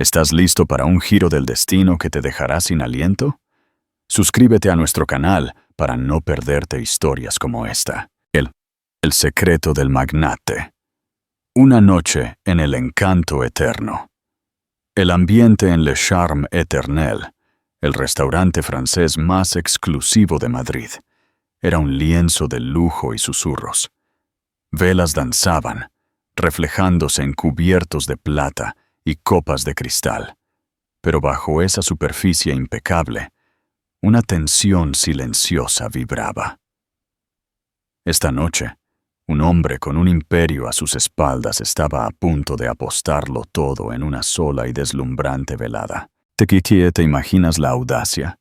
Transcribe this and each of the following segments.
¿Estás listo para un giro del destino que te dejará sin aliento? Suscríbete a nuestro canal para no perderte historias como esta. El secreto del magnate. Una noche en el encanto eterno. El ambiente en Le Charme Éternel, el restaurante francés más exclusivo de Madrid, era un lienzo de lujo y susurros. Velas danzaban, reflejándose en cubiertos de plata y copas de cristal, pero bajo esa superficie impecable, una tensión silenciosa vibraba. Esta noche, un hombre con un imperio a sus espaldas estaba a punto de apostarlo todo en una sola y deslumbrante velada. ¿Te imaginas la audacia?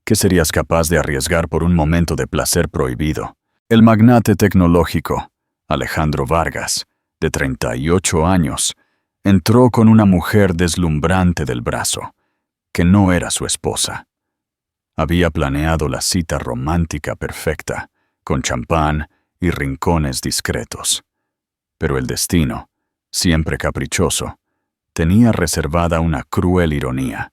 ¿Qué serías capaz de arriesgar por un momento de placer prohibido? El magnate tecnológico, Alejandro Vargas, de 38 años, entró con una mujer deslumbrante del brazo, que no era su esposa. Había planeado la cita romántica perfecta, con champán y rincones discretos. Pero el destino, siempre caprichoso, tenía reservada una cruel ironía.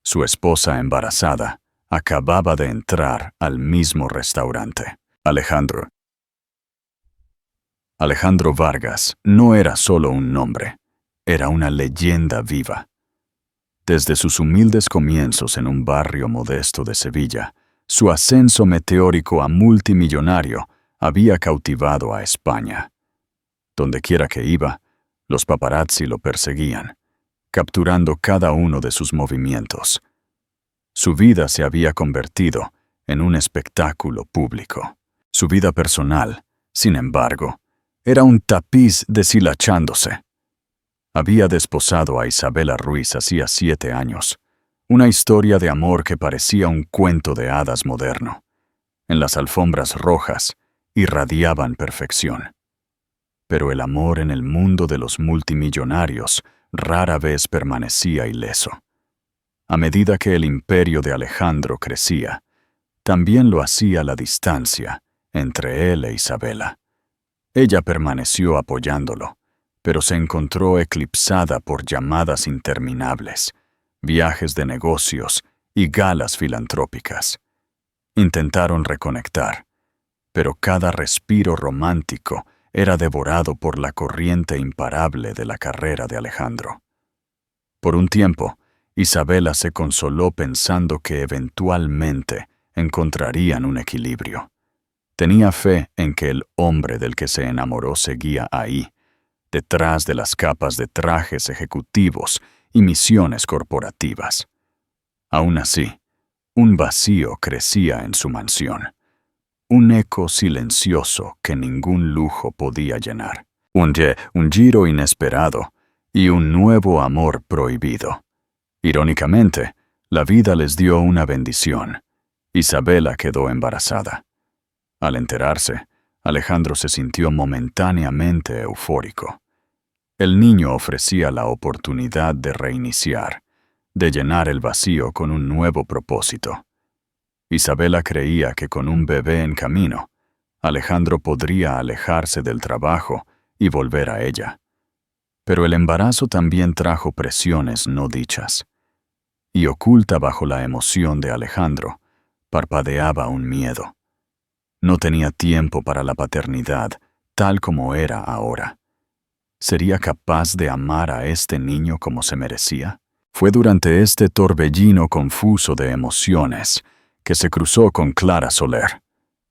Su esposa embarazada acababa de entrar al mismo restaurante. Alejandro Vargas no era solo un nombre, era una leyenda viva. Desde sus humildes comienzos en un barrio modesto de Sevilla, su ascenso meteórico a multimillonario había cautivado a España. Dondequiera que iba, los paparazzi lo perseguían, capturando cada uno de sus movimientos. Su vida se había convertido en un espectáculo público. Su vida personal, sin embargo, era un tapiz deshilachándose. Había desposado a Isabela Ruiz hacía 7 años, una historia de amor que parecía un cuento de hadas moderno. En las alfombras rojas irradiaban perfección. Pero el amor en el mundo de los multimillonarios rara vez permanecía ileso. A medida que el imperio de Alejandro crecía, también lo hacía la distancia entre él e Isabela. Ella permaneció apoyándolo, pero se encontró eclipsada por llamadas interminables, viajes de negocios y galas filantrópicas. Intentaron reconectar, pero cada respiro romántico era devorado por la corriente imparable de la carrera de Alejandro. Por un tiempo, Isabela se consoló pensando que eventualmente encontrarían un equilibrio. Tenía fe en que el hombre del que se enamoró seguía ahí, detrás de las capas de trajes ejecutivos y misiones corporativas. Aún así, un vacío crecía en su mansión, un eco silencioso que ningún lujo podía llenar. Un giro inesperado y un nuevo amor prohibido. Irónicamente, la vida les dio una bendición. Isabela quedó embarazada. Al enterarse, Alejandro se sintió momentáneamente eufórico. El niño ofrecía la oportunidad de reiniciar, de llenar el vacío con un nuevo propósito. Isabela creía que con un bebé en camino, Alejandro podría alejarse del trabajo y volver a ella. Pero el embarazo también trajo presiones no dichas. Y oculta bajo la emoción de Alejandro, parpadeaba un miedo. No tenía tiempo para la paternidad, tal como era ahora. ¿Sería capaz de amar a este niño como se merecía? Fue durante este torbellino confuso de emociones que se cruzó con Clara Soler,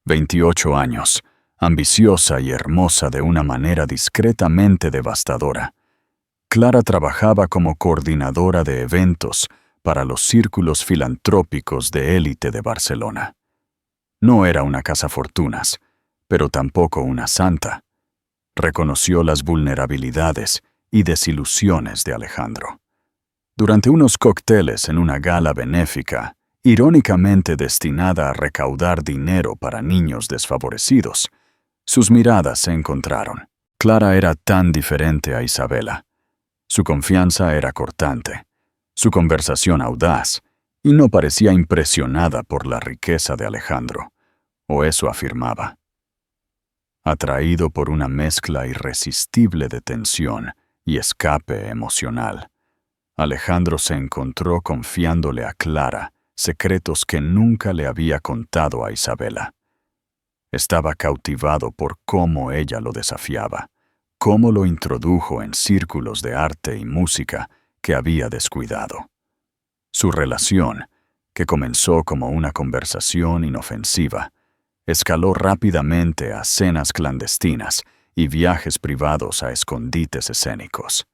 28 años, ambiciosa y hermosa de una manera discretamente devastadora. Clara trabajaba como coordinadora de eventos para los círculos filantrópicos de élite de Barcelona. No era una cazafortunas, pero tampoco una santa. Reconoció las vulnerabilidades y desilusiones de Alejandro. Durante unos cócteles en una gala benéfica, irónicamente destinada a recaudar dinero para niños desfavorecidos, sus miradas se encontraron. Clara era tan diferente a Isabela. Su confianza era cortante, su conversación audaz, y no parecía impresionada por la riqueza de Alejandro, o eso afirmaba. Atraído por una mezcla irresistible de tensión y escape emocional, Alejandro se encontró confiándole a Clara secretos que nunca le había contado a Isabela. Estaba cautivado por cómo ella lo desafiaba, cómo lo introdujo en círculos de arte y música que había descuidado. Su relación, que comenzó como una conversación inofensiva, escaló rápidamente a cenas clandestinas y viajes privados a escondites escénicos.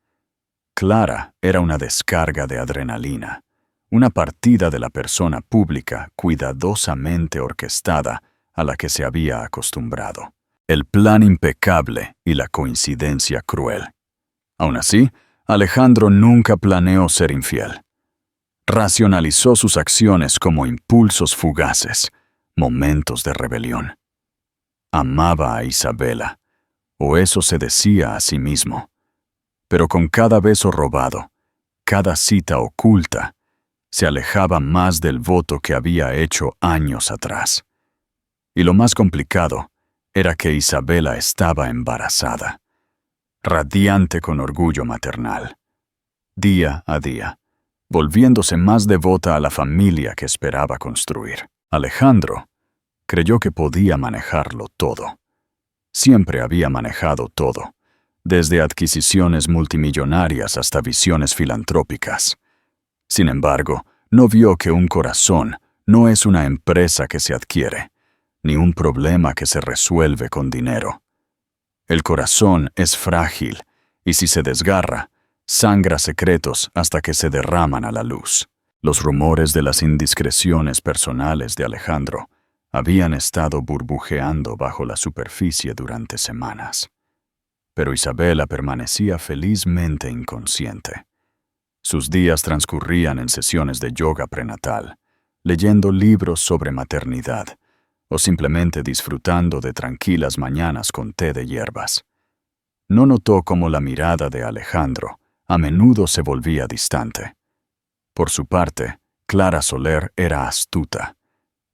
Clara era una descarga de adrenalina, una partida de la persona pública cuidadosamente orquestada a la que se había acostumbrado. El plan impecable y la coincidencia cruel. Aún así, Alejandro nunca planeó ser infiel. Racionalizó sus acciones como impulsos fugaces, momentos de rebelión. Amaba a Isabela, o eso se decía a sí mismo. Pero con cada beso robado, cada cita oculta, se alejaba más del voto que había hecho años atrás. Y lo más complicado era que Isabela estaba embarazada, radiante con orgullo maternal. Día a día, volviéndose más devota a la familia que esperaba construir. Alejandro creyó que podía manejarlo todo. Siempre había manejado todo, desde adquisiciones multimillonarias hasta visiones filantrópicas. Sin embargo, no vio que un corazón no es una empresa que se adquiere, ni un problema que se resuelve con dinero. El corazón es frágil, y si se desgarra, sangra secretos hasta que se derraman a la luz. Los rumores de las indiscreciones personales de Alejandro habían estado burbujeando bajo la superficie durante semanas. Pero Isabela permanecía felizmente inconsciente. Sus días transcurrían en sesiones de yoga prenatal, leyendo libros sobre maternidad, o simplemente disfrutando de tranquilas mañanas con té de hierbas. No notó cómo la mirada de Alejandro a menudo se volvía distante. Por su parte, Clara Soler era astuta.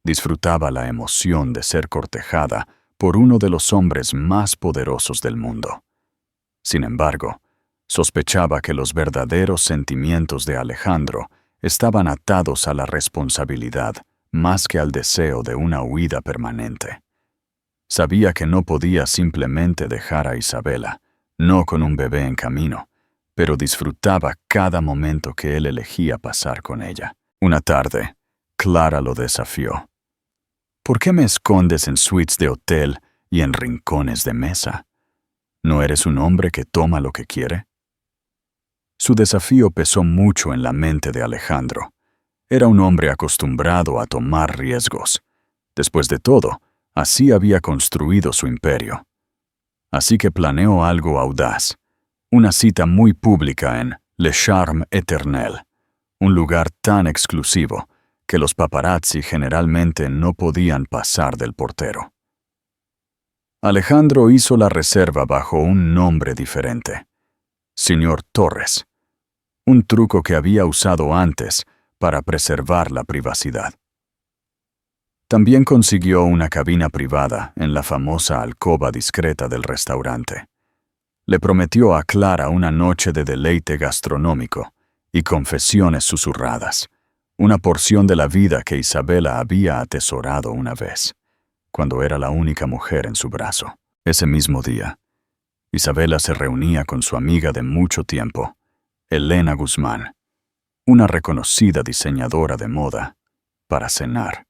Disfrutaba la emoción de ser cortejada por uno de los hombres más poderosos del mundo. Sin embargo, sospechaba que los verdaderos sentimientos de Alejandro estaban atados a la responsabilidad más que al deseo de una huida permanente. Sabía que no podía simplemente dejar a Isabela, no con un bebé en camino, pero disfrutaba cada momento que él elegía pasar con ella. Una tarde, Clara lo desafió. ¿Por qué me escondes en suites de hotel y en rincones de mesa? ¿No eres un hombre que toma lo que quiere? Su desafío pesó mucho en la mente de Alejandro. Era un hombre acostumbrado a tomar riesgos. Después de todo, así había construido su imperio. Así que planeó algo audaz, una cita muy pública en Le Charme Éternel, un lugar tan exclusivo que los paparazzi generalmente no podían pasar del portero. Alejandro hizo la reserva bajo un nombre diferente, Señor Torres, un truco que había usado antes para preservar la privacidad. También consiguió una cabina privada en la famosa alcoba discreta del restaurante. Le prometió a Clara una noche de deleite gastronómico y confesiones susurradas, una porción de la vida que Isabela había atesorado una vez, cuando era la única mujer en su brazo. Ese mismo día, Isabela se reunía con su amiga de mucho tiempo, Elena Guzmán, una reconocida diseñadora de moda, para cenar.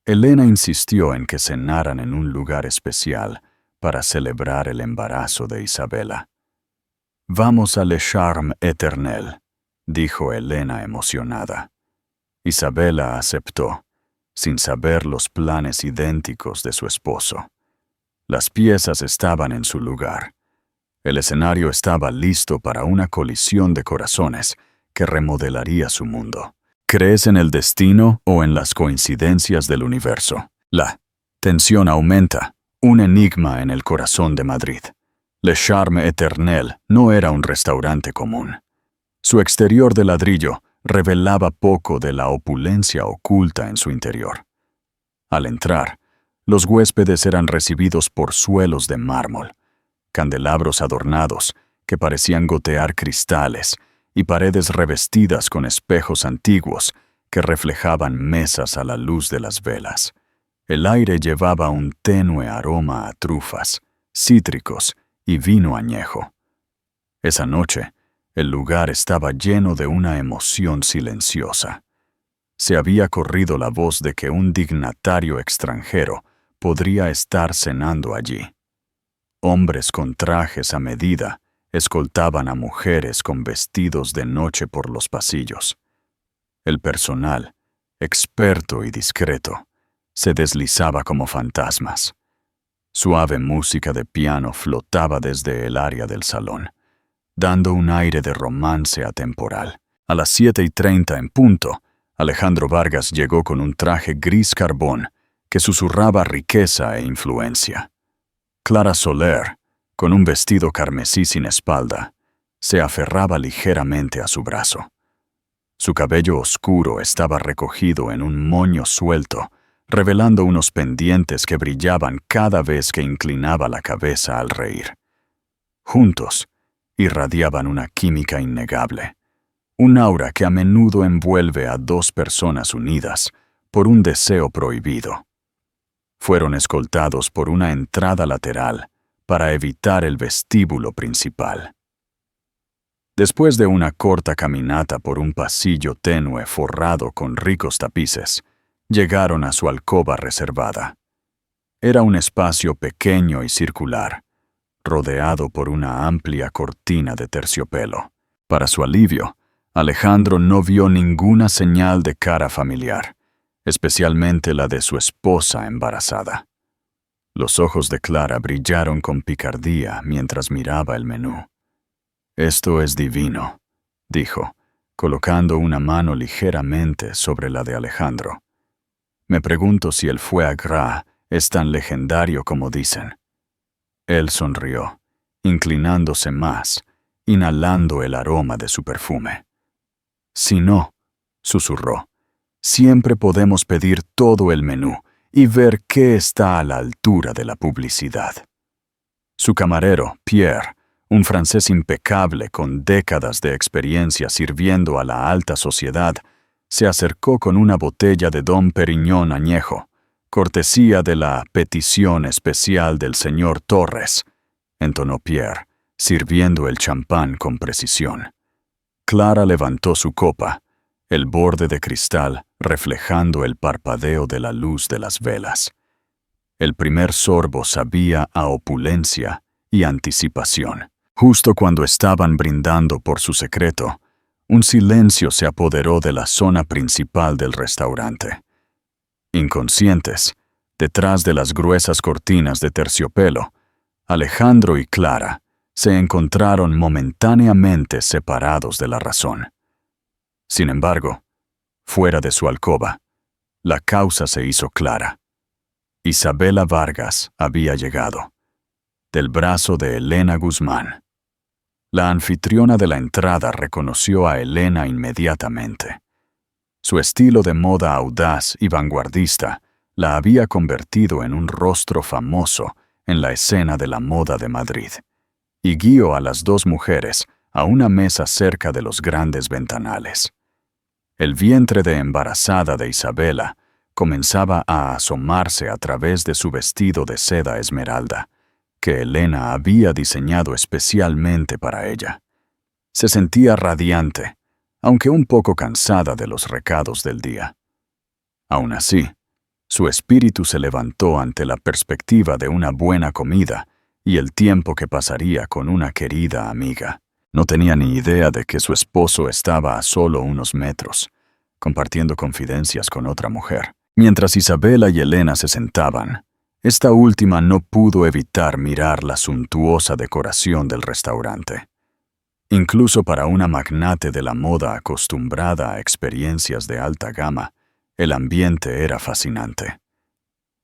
Elena insistió en que cenaran en un lugar especial para celebrar el embarazo de Isabela. «Vamos a Le Charme Éternel», dijo Elena emocionada. Isabela aceptó, sin saber los planes idénticos de su esposo. Las piezas estaban en su lugar. El escenario estaba listo para una colisión de corazones que remodelaría su mundo. ¿Crees en el destino o en las coincidencias del universo? La tensión aumenta, un enigma en el corazón de Madrid. Le Charme Éternel no era un restaurante común. Su exterior de ladrillo revelaba poco de la opulencia oculta en su interior. Al entrar, los huéspedes eran recibidos por suelos de mármol, candelabros adornados que parecían gotear cristales y paredes revestidas con espejos antiguos que reflejaban mesas a la luz de las velas. El aire llevaba un tenue aroma a trufas, cítricos y vino añejo. Esa noche, el lugar estaba lleno de una emoción silenciosa. Se había corrido la voz de que un dignatario extranjero podría estar cenando allí. Hombres con trajes a medida escoltaban a mujeres con vestidos de noche por los pasillos. El personal, experto y discreto, se deslizaba como fantasmas. Suave música de piano flotaba desde el área del salón, dando un aire de romance atemporal. A las 7:30 en punto, Alejandro Vargas llegó con un traje gris carbón que susurraba riqueza e influencia. Clara Soler, con un vestido carmesí sin espalda, se aferraba ligeramente a su brazo. Su cabello oscuro estaba recogido en un moño suelto, revelando unos pendientes que brillaban cada vez que inclinaba la cabeza al reír. Juntos, irradiaban una química innegable, un aura que a menudo envuelve a dos personas unidas por un deseo prohibido. Fueron escoltados por una entrada lateral para evitar el vestíbulo principal. Después de una corta caminata por un pasillo tenue forrado con ricos tapices, llegaron a su alcoba reservada. Era un espacio pequeño y circular, rodeado por una amplia cortina de terciopelo. Para su alivio, Alejandro no vio ninguna señal de cara familiar, especialmente la de su esposa embarazada. Los ojos de Clara brillaron con picardía mientras miraba el menú. «Esto es divino», dijo, colocando una mano ligeramente sobre la de Alejandro. «Me pregunto si el foie gras es tan legendario como dicen». Él sonrió, inclinándose más, inhalando el aroma de su perfume. «Si no», susurró, «siempre podemos pedir todo el menú y ver qué está a la altura de la publicidad». Su camarero, Pierre, un francés impecable con décadas de experiencia sirviendo a la alta sociedad, se acercó con una botella de Dom Pérignon añejo, cortesía de la petición especial del señor Torres, entonó Pierre, sirviendo el champán con precisión. Clara levantó su copa, el borde de cristal reflejando el parpadeo de la luz de las velas. El primer sorbo sabía a opulencia y anticipación. Justo cuando estaban brindando por su secreto, un silencio se apoderó de la zona principal del restaurante. Inconscientes, detrás de las gruesas cortinas de terciopelo, Alejandro y Clara se encontraron momentáneamente separados de la razón. Sin embargo, fuera de su alcoba, la causa se hizo clara. Isabela Vargas había llegado, del brazo de Elena Guzmán. La anfitriona de la entrada reconoció a Elena inmediatamente. Su estilo de moda audaz y vanguardista la había convertido en un rostro famoso en la escena de la moda de Madrid, y guió a las dos mujeres a una mesa cerca de los grandes ventanales. El vientre de embarazada de Isabela comenzaba a asomarse a través de su vestido de seda esmeralda, que Elena había diseñado especialmente para ella. Se sentía radiante, aunque un poco cansada de los recados del día. Aún así, su espíritu se levantó ante la perspectiva de una buena comida y el tiempo que pasaría con una querida amiga. No tenía ni idea de que su esposo estaba a solo unos metros, compartiendo confidencias con otra mujer. Mientras Isabela y Elena se sentaban, esta última no pudo evitar mirar la suntuosa decoración del restaurante. Incluso para una magnate de la moda acostumbrada a experiencias de alta gama, el ambiente era fascinante.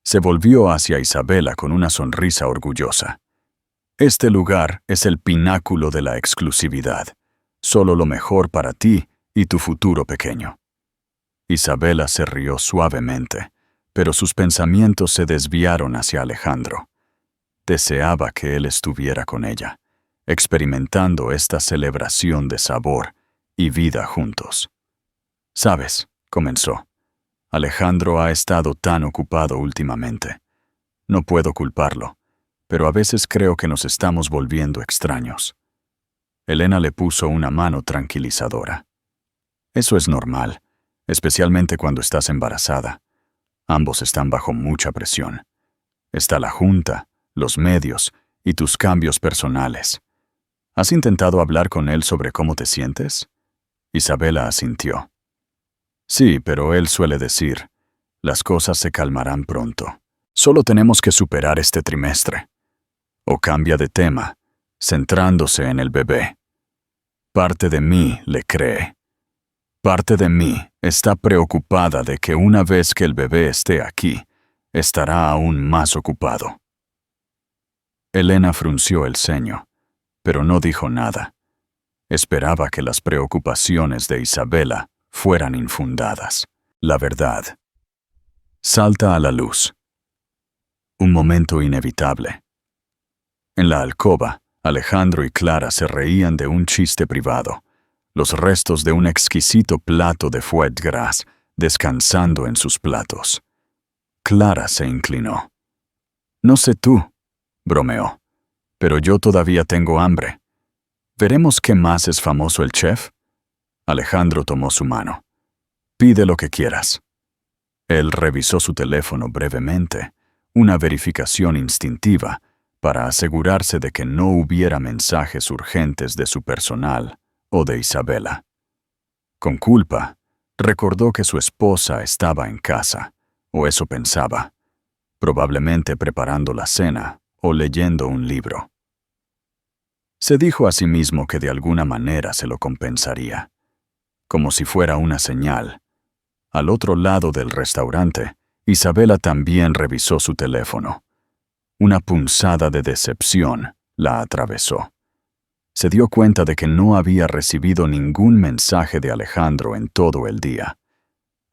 Se volvió hacia Isabela con una sonrisa orgullosa. «Este lugar es el pináculo de la exclusividad. Solo lo mejor para ti y tu futuro pequeño». Isabela se rió suavemente, pero sus pensamientos se desviaron hacia Alejandro. Deseaba que él estuviera con ella, experimentando esta celebración de sabor y vida juntos. «Sabes», comenzó, «Alejandro ha estado tan ocupado últimamente. No puedo culparlo, pero a veces creo que nos estamos volviendo extraños». Elena le puso una mano tranquilizadora. «Eso es normal, especialmente cuando estás embarazada. Ambos están bajo mucha presión. Está la junta, los medios y tus cambios personales. ¿Has intentado hablar con él sobre cómo te sientes?» Isabela asintió. «Sí, pero él suele decir, las cosas se calmarán pronto. Solo tenemos que superar este trimestre». O cambia de tema, centrándose en el bebé. Parte de mí le cree. Parte de mí está preocupada de que una vez que el bebé esté aquí, estará aún más ocupado. Elena frunció el ceño, pero no dijo nada. Esperaba que las preocupaciones de Isabela fueran infundadas. La verdad salta a la luz. Un momento inevitable. En la alcoba, Alejandro y Clara se reían de un chiste privado, los restos de un exquisito plato de foie gras descansando en sus platos. Clara se inclinó. «No sé tú», bromeó, «pero yo todavía tengo hambre. ¿Veremos qué más es famoso el chef?» Alejandro tomó su mano. «Pide lo que quieras». Él revisó su teléfono brevemente, una verificación instintiva, para asegurarse de que no hubiera mensajes urgentes de su personal o de Isabela. Con culpa, recordó que su esposa estaba en casa, o eso pensaba, probablemente preparando la cena o leyendo un libro. Se dijo a sí mismo que de alguna manera se lo compensaría, como si fuera una señal. Al otro lado del restaurante, Isabela también revisó su teléfono. Una punzada de decepción la atravesó. Se dio cuenta de que no había recibido ningún mensaje de Alejandro en todo el día.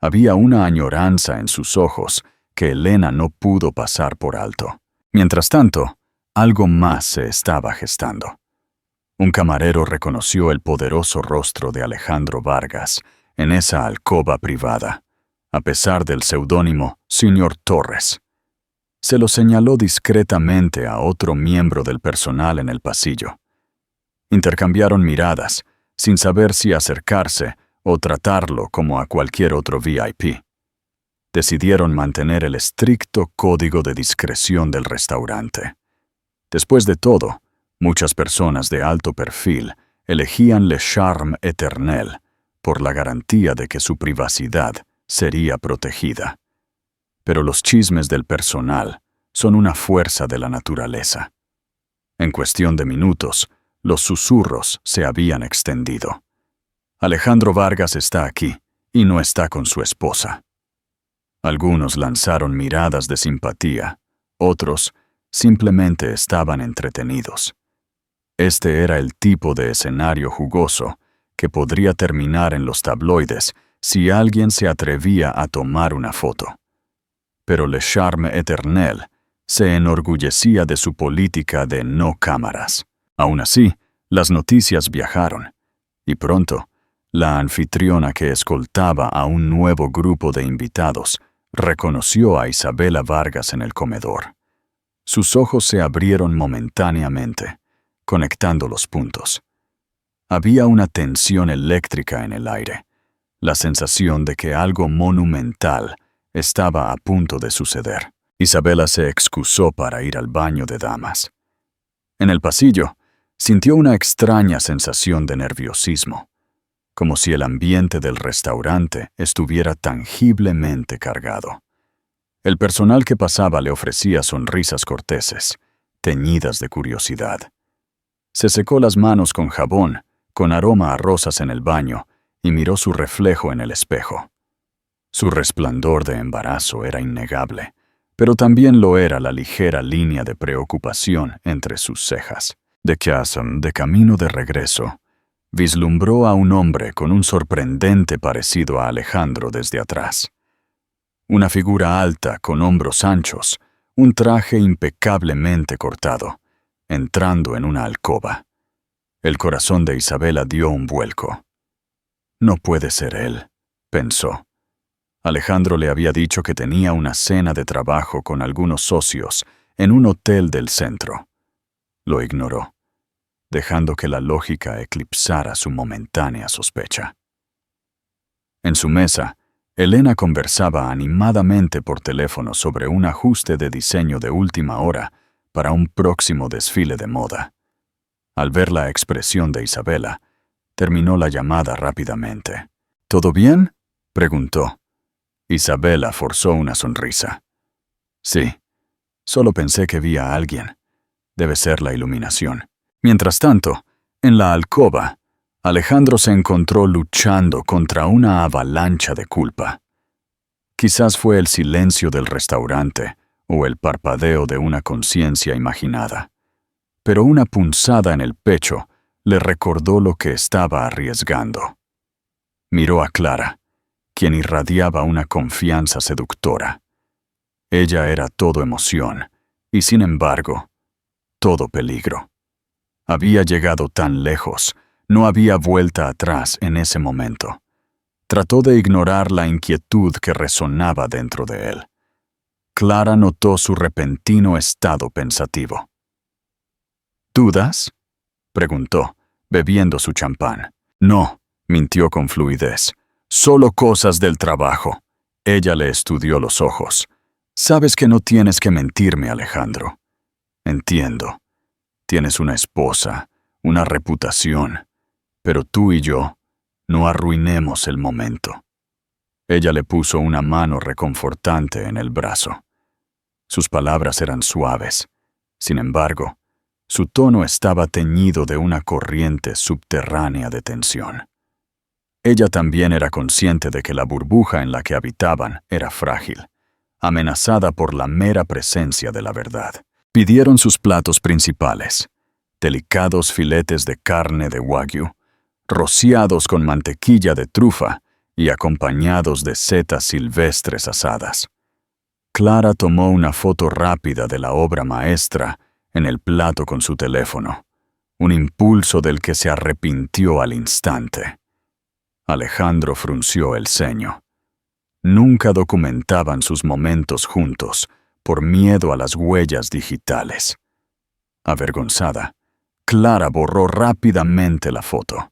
Había una añoranza en sus ojos que Elena no pudo pasar por alto. Mientras tanto, algo más se estaba gestando. Un camarero reconoció el poderoso rostro de Alejandro Vargas en esa alcoba privada, a pesar del seudónimo Señor Torres. Se lo señaló discretamente a otro miembro del personal en el pasillo. Intercambiaron miradas, sin saber si acercarse o tratarlo como a cualquier otro VIP. Decidieron mantener el estricto código de discreción del restaurante. Después de todo, muchas personas de alto perfil elegían Le Charme Éternel por la garantía de que su privacidad sería protegida. Pero los chismes del personal son una fuerza de la naturaleza. En cuestión de minutos, los susurros se habían extendido. Alejandro Vargas está aquí y no está con su esposa. Algunos lanzaron miradas de simpatía, otros simplemente estaban entretenidos. Este era el tipo de escenario jugoso que podría terminar en los tabloides si alguien se atrevía a tomar una foto. Pero Le Charme Éternel se enorgullecía de su política de no cámaras. Aún así, las noticias viajaron, y pronto, la anfitriona que escoltaba a un nuevo grupo de invitados reconoció a Isabela Vargas en el comedor. Sus ojos se abrieron momentáneamente, conectando los puntos. Había una tensión eléctrica en el aire, la sensación de que algo monumental estaba a punto de suceder. Isabela se excusó para ir al baño de damas. En el pasillo, sintió una extraña sensación de nerviosismo, como si el ambiente del restaurante estuviera tangiblemente cargado. El personal que pasaba le ofrecía sonrisas corteses, teñidas de curiosidad. Se secó las manos con jabón, con aroma a rosas en el baño, y miró su reflejo en el espejo. Su resplandor de embarazo era innegable, pero también lo era la ligera línea de preocupación entre sus cejas. De Chasm, de camino de regreso, vislumbró a un hombre con un sorprendente parecido a Alejandro desde atrás. Una figura alta con hombros anchos, un traje impecablemente cortado, entrando en una alcoba. El corazón de Isabela dio un vuelco. No puede ser él, pensó. Alejandro le había dicho que tenía una cena de trabajo con algunos socios en un hotel del centro. Lo ignoró, dejando que la lógica eclipsara su momentánea sospecha. En su mesa, Elena conversaba animadamente por teléfono sobre un ajuste de diseño de última hora para un próximo desfile de moda. Al ver la expresión de Isabela, terminó la llamada rápidamente. ¿Todo bien?, preguntó. Isabela forzó una sonrisa. Sí, solo pensé que vi a alguien. Debe ser la iluminación. Mientras tanto, en la alcoba, Alejandro se encontró luchando contra una avalancha de culpa. Quizás fue el silencio del restaurante o el parpadeo de una conciencia imaginada. Pero una punzada en el pecho le recordó lo que estaba arriesgando. Miró a Clara, quien irradiaba una confianza seductora. Ella era todo emoción, y sin embargo, todo peligro. Había llegado tan lejos, no había vuelta atrás en ese momento. Trató de ignorar la inquietud que resonaba dentro de él. Clara notó su repentino estado pensativo. ¿Dudas?, preguntó, bebiendo su champán. No, mintió con fluidez. Solo cosas del trabajo. Ella le estudió los ojos. Sabes que no tienes que mentirme, Alejandro. Entiendo. Tienes una esposa, una reputación. Pero tú y yo, no arruinemos el momento. Ella le puso una mano reconfortante en el brazo. Sus palabras eran suaves. Sin embargo, su tono estaba teñido de una corriente subterránea de tensión. Ella también era consciente de que la burbuja en la que habitaban era frágil, amenazada por la mera presencia de la verdad. Pidieron sus platos principales, delicados filetes de carne de wagyu, rociados con mantequilla de trufa y acompañados de setas silvestres asadas. Clara tomó una foto rápida de la obra maestra en el plato con su teléfono, un impulso del que se arrepintió al instante. Alejandro frunció el ceño. Nunca documentaban sus momentos juntos por miedo a las huellas digitales. Avergonzada, Clara borró rápidamente la foto.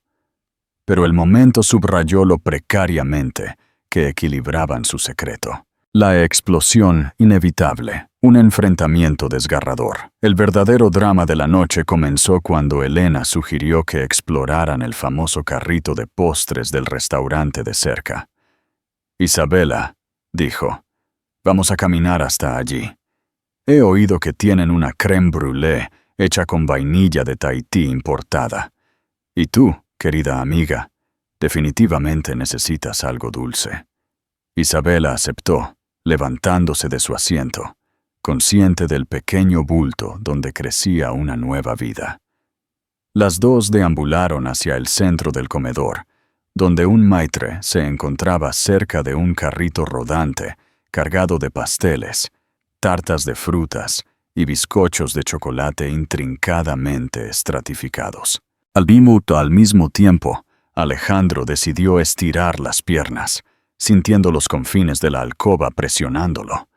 Pero el momento subrayó lo precariamente que equilibraban su secreto. La explosión inevitable, un enfrentamiento desgarrador. El verdadero drama de la noche comenzó cuando Elena sugirió que exploraran el famoso carrito de postres del restaurante de cerca. Isabela, dijo, vamos a caminar hasta allí. He oído que tienen una crème brûlée hecha con vainilla de Tahití importada. Y tú, querida amiga, definitivamente necesitas algo dulce. Isabela aceptó, levantándose de su asiento, consciente del pequeño bulto donde crecía una nueva vida. Las dos deambularon hacia el centro del comedor, donde un maitre se encontraba cerca de un carrito rodante cargado de pasteles, tartas de frutas y bizcochos de chocolate intrincadamente estratificados. Al mismo tiempo, Alejandro decidió estirar las piernas, sintiendo los confines de la alcoba presionándolo.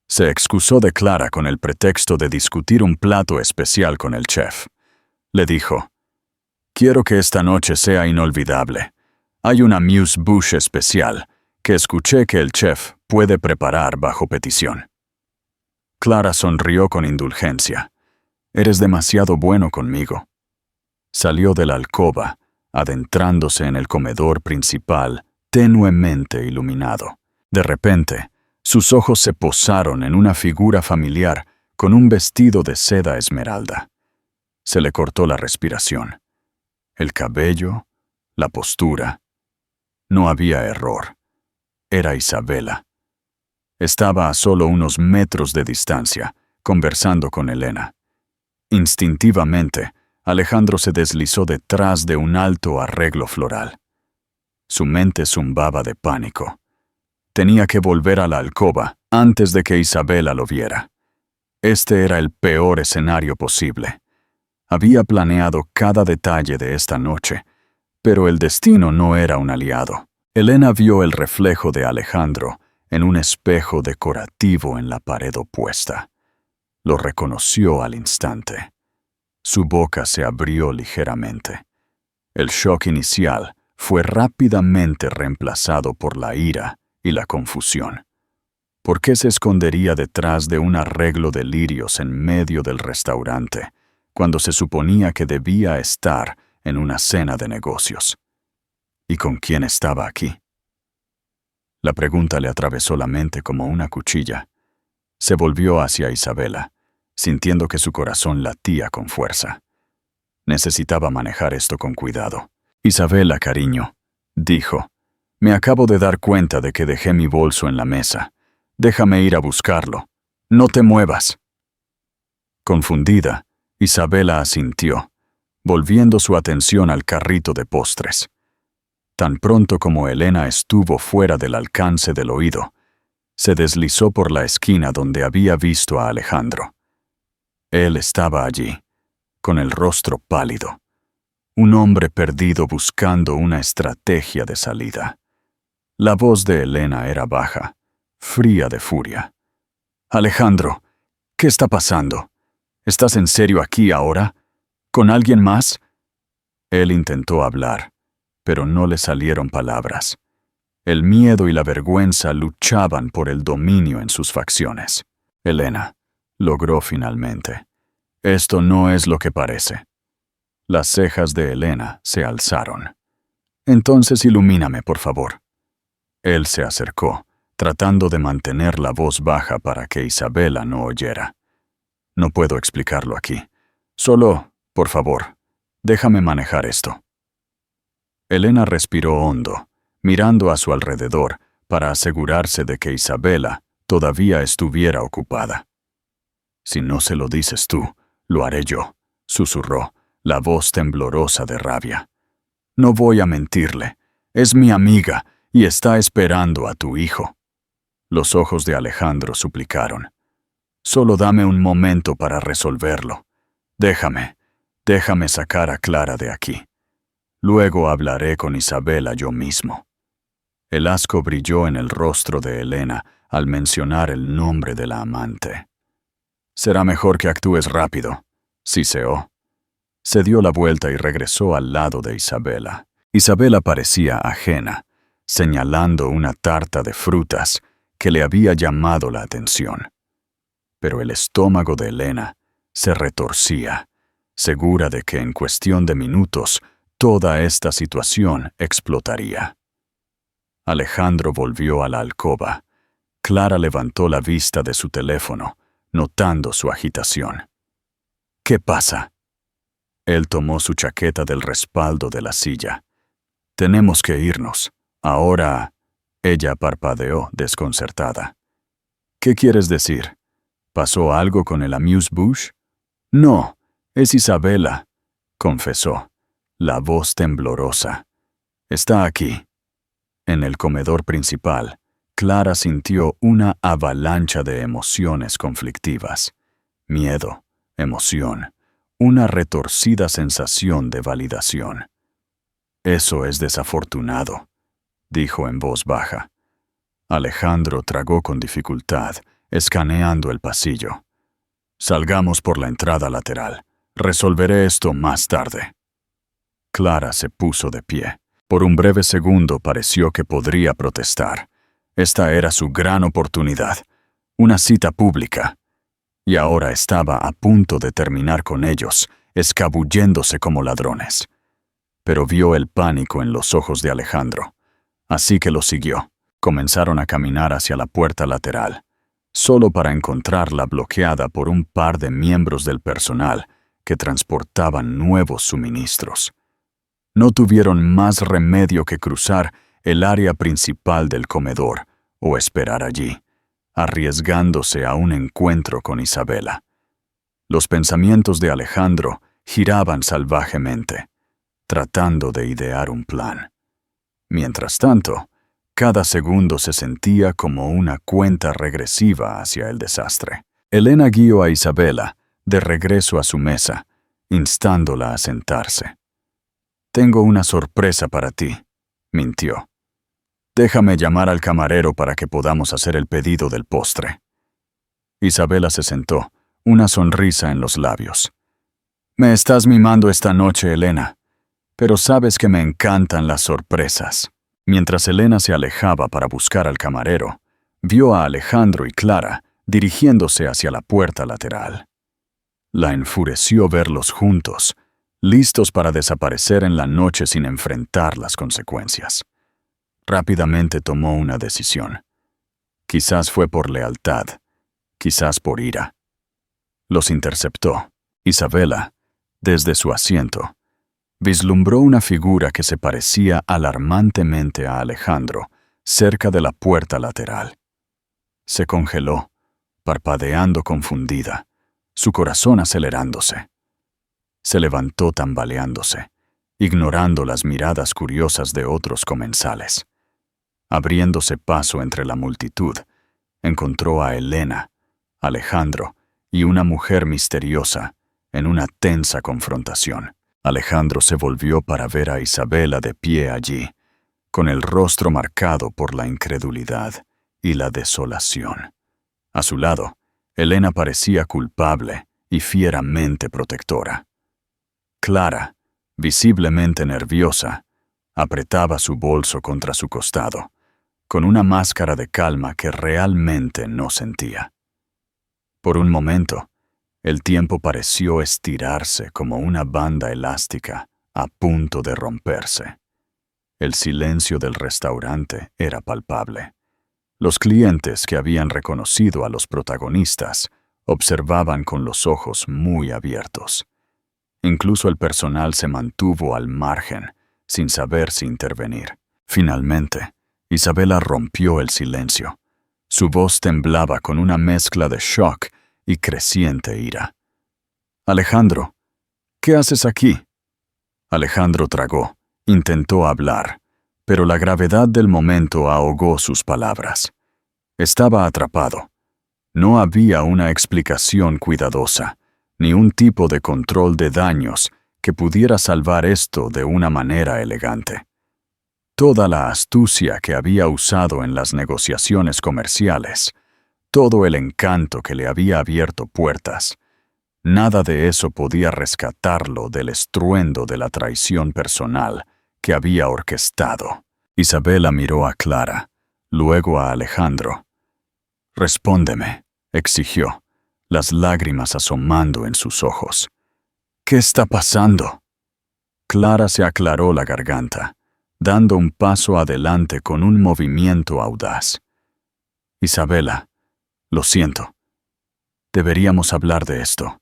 Se excusó de Clara con el pretexto de discutir un plato especial con el chef. Le dijo, «Quiero que esta noche sea inolvidable. Hay una amuse-bouche especial que escuché que el chef puede preparar bajo petición». Clara sonrió con indulgencia. «Eres demasiado bueno conmigo». Salió de la alcoba, adentrándose en el comedor principal, tenuemente iluminado. De repente, sus ojos se posaron en una figura familiar con un vestido de seda esmeralda. Se le cortó la respiración. El cabello, la postura. No había error. Era Isabela. Estaba a solo unos metros de distancia, conversando con Elena. Instintivamente, Alejandro se deslizó detrás de un alto arreglo floral. Su mente zumbaba de pánico. Tenía que volver a la alcoba antes de que Isabela lo viera. Este era el peor escenario posible. Había planeado cada detalle de esta noche, Pero el destino no era un aliado. Elena vio el reflejo de Alejandro en un espejo decorativo en la pared opuesta. Lo reconoció al instante. Su boca se abrió ligeramente. El shock inicial fue rápidamente reemplazado por la ira y la confusión. ¿Por qué se escondería detrás de un arreglo de lirios en medio del restaurante, cuando se suponía que debía estar en una cena de negocios? ¿Y con quién estaba aquí? La pregunta le atravesó la mente como una cuchilla. Se volvió hacia Isabela, sintiendo que su corazón latía con fuerza. Necesitaba manejar esto con cuidado. Isabela, cariño, dijo, me acabo de dar cuenta de que dejé mi bolso en la mesa. Déjame ir a buscarlo. No te muevas. Confundida, Isabela asintió, volviendo su atención al carrito de postres. Tan pronto como Elena estuvo fuera del alcance del oído, se deslizó por la esquina donde había visto a Alejandro. Él estaba allí, con el rostro pálido, un hombre perdido buscando una estrategia de salida. La voz de Elena era baja, fría de furia. Alejandro, ¿qué está pasando? ¿Estás en serio aquí ahora? ¿Con alguien más? Él intentó hablar, pero no le salieron palabras. El miedo y la vergüenza luchaban por el dominio en sus facciones. Elena logró finalmente. Esto no es lo que parece. Las cejas de Elena se alzaron. Entonces ilumíname, por favor. Él se acercó, tratando de mantener la voz baja para que Isabela no oyera. No puedo explicarlo aquí. Solo, por favor, déjame manejar esto. Elena respiró hondo, mirando a su alrededor para asegurarse de que Isabela todavía estuviera ocupada. Si no se lo dices tú, lo haré yo, susurró, la voz temblorosa de rabia. No voy a mentirle. Es mi amiga y está esperando a tu hijo. Los ojos de Alejandro suplicaron. Solo dame un momento para resolverlo. Déjame sacar a Clara de aquí. Luego hablaré con Isabela yo mismo. El asco brilló en el rostro de Elena al mencionar el nombre de la amante. Será mejor que actúes rápido, siseó. Se dio la vuelta y regresó al lado de Isabela. Isabela parecía ajena, señalando una tarta de frutas que le había llamado la atención. Pero el estómago de Elena se retorcía, segura de que en cuestión de minutos toda esta situación explotaría. Alejandro volvió a la alcoba. Clara levantó la vista de su teléfono, notando su agitación. ¿Qué pasa? Él tomó su chaqueta del respaldo de la silla. Tenemos que irnos. Ahora... Ella parpadeó, desconcertada. ¿Qué quieres decir? ¿Pasó algo con el amuse-bouche? No, es Isabela, confesó, la voz temblorosa. Está aquí. En el comedor principal, Clara sintió una avalancha de emociones conflictivas. Miedo, emoción, una retorcida sensación de validación. Eso es desafortunado, dijo en voz baja. Alejandro tragó con dificultad, escaneando el pasillo. Salgamos por la entrada lateral. Resolveré esto más tarde. Clara se puso de pie. Por un breve segundo pareció que podría protestar. Esta era su gran oportunidad, una cita pública. Y ahora estaba a punto de terminar con ellos, escabulléndose como ladrones. Pero vio el pánico en los ojos de Alejandro. Así que lo siguió. Comenzaron a caminar hacia la puerta lateral, solo para encontrarla bloqueada por un par de miembros del personal que transportaban nuevos suministros. No tuvieron más remedio que cruzar el área principal del comedor o esperar allí, arriesgándose a un encuentro con Isabela. Los pensamientos de Alejandro giraban salvajemente, tratando de idear un plan. Mientras tanto, cada segundo se sentía como una cuenta regresiva hacia el desastre. Elena guió a Isabela de regreso a su mesa, instándola a sentarse. Tengo una sorpresa para ti, mintió. Déjame llamar al camarero para que podamos hacer el pedido del postre. Isabela se sentó, una sonrisa en los labios. Me estás mimando esta noche, Elena, pero sabes que me encantan las sorpresas. Mientras Elena se alejaba para buscar al camarero, vio a Alejandro y Clara dirigiéndose hacia la puerta lateral. La enfureció verlos juntos, listos para desaparecer en la noche sin enfrentar las consecuencias. Rápidamente tomó una decisión. Quizás fue por lealtad, quizás por ira. Los interceptó. Isabela, desde su asiento, vislumbró una figura que se parecía alarmantemente a Alejandro, cerca de la puerta lateral. Se congeló, parpadeando confundida, su corazón acelerándose. Se levantó tambaleándose, ignorando las miradas curiosas de otros comensales. Abriéndose paso entre la multitud, encontró a Elena, Alejandro y una mujer misteriosa en una tensa confrontación. Alejandro se volvió para ver a Isabela de pie allí, con el rostro marcado por la incredulidad y la desolación. A su lado, Elena parecía culpable y fieramente protectora. Clara, visiblemente nerviosa, apretaba su bolso contra su costado, con una máscara de calma que realmente no sentía. Por un momento, el tiempo pareció estirarse como una banda elástica a punto de romperse. El silencio del restaurante era palpable. Los clientes que habían reconocido a los protagonistas observaban con los ojos muy abiertos. Incluso el personal se mantuvo al margen, sin saber si intervenir. Finalmente, Isabela rompió el silencio. Su voz temblaba con una mezcla de shock y creciente ira. «Alejandro, ¿qué haces aquí?» Alejandro tragó, intentó hablar, pero la gravedad del momento ahogó sus palabras. Estaba atrapado. No había una explicación cuidadosa, ni un tipo de control de daños que pudiera salvar esto de una manera elegante. Toda la astucia que había usado en las negociaciones comerciales, todo el encanto que le había abierto puertas, nada de eso podía rescatarlo del estruendo de la traición personal que había orquestado. Isabela miró a Clara, luego a Alejandro. «Respóndeme», exigió, las lágrimas asomando en sus ojos. «¿Qué está pasando?» Clara se aclaró la garganta, dando un paso adelante con un movimiento audaz. «Isabela, lo siento. Deberíamos hablar de esto».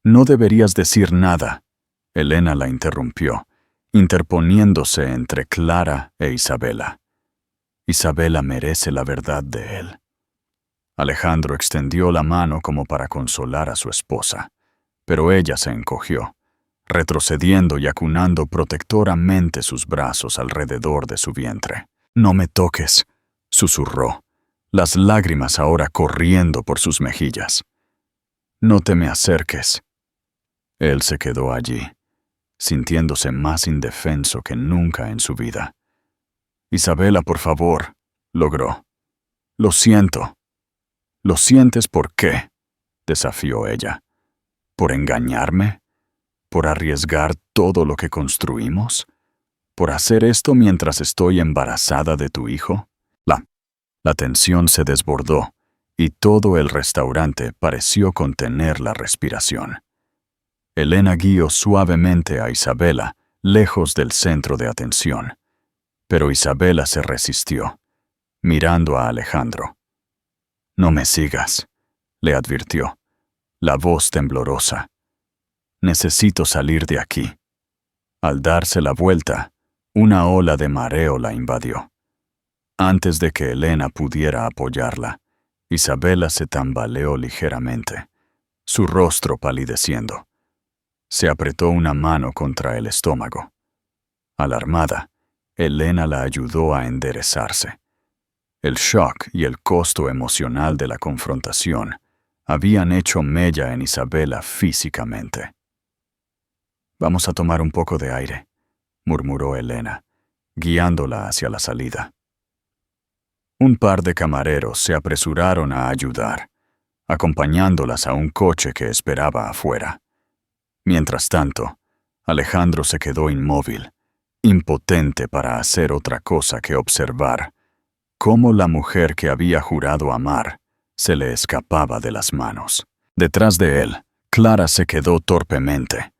«No deberías decir nada», Elena la interrumpió, interponiéndose entre Clara e Isabela. «Isabela merece la verdad de él». Alejandro extendió la mano como para consolar a su esposa, pero ella se encogió, retrocediendo y acunando protectoramente sus brazos alrededor de su vientre. «No me toques», susurró, las lágrimas ahora corriendo por sus mejillas. «No te me acerques». Él se quedó allí, sintiéndose más indefenso que nunca en su vida. «Isabela, por favor», logró. «Lo siento». «¿Lo sientes por qué?», desafió ella. «¿Por engañarme? ¿Por arriesgar todo lo que construimos? ¿Por hacer esto mientras estoy embarazada de tu hijo?» La tensión se desbordó y todo el restaurante pareció contener la respiración. Elena guió suavemente a Isabela, lejos del centro de atención, pero Isabela se resistió, mirando a Alejandro. «No me sigas», le advirtió, la voz temblorosa. «Necesito salir de aquí». Al darse la vuelta, una ola de mareo la invadió. Antes de que Elena pudiera apoyarla, Isabela se tambaleó ligeramente, su rostro palideciendo. Se apretó una mano contra el estómago. Alarmada, Elena la ayudó a enderezarse. El shock y el costo emocional de la confrontación habían hecho mella en Isabela físicamente. «Vamos a tomar un poco de aire», murmuró Elena, guiándola hacia la salida. Un par de camareros se apresuraron a ayudar, acompañándolas a un coche que esperaba afuera. Mientras tanto, Alejandro se quedó inmóvil, impotente para hacer otra cosa que observar cómo la mujer que había jurado amar se le escapaba de las manos. Detrás de él, Clara se quedó torpemente.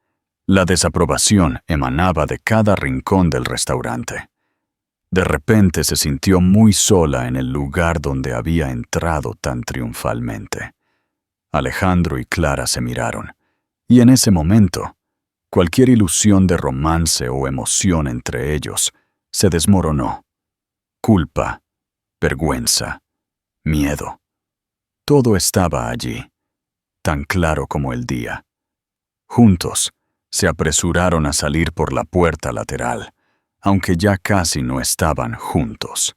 La desaprobación emanaba de cada rincón del restaurante. De repente se sintió muy sola en el lugar donde había entrado tan triunfalmente. Alejandro y Clara se miraron, y en ese momento, cualquier ilusión de romance o emoción entre ellos se desmoronó. Culpa, vergüenza, miedo. Todo estaba allí, tan claro como el día. Juntos, se apresuraron a salir por la puerta lateral, aunque ya casi no estaban juntos.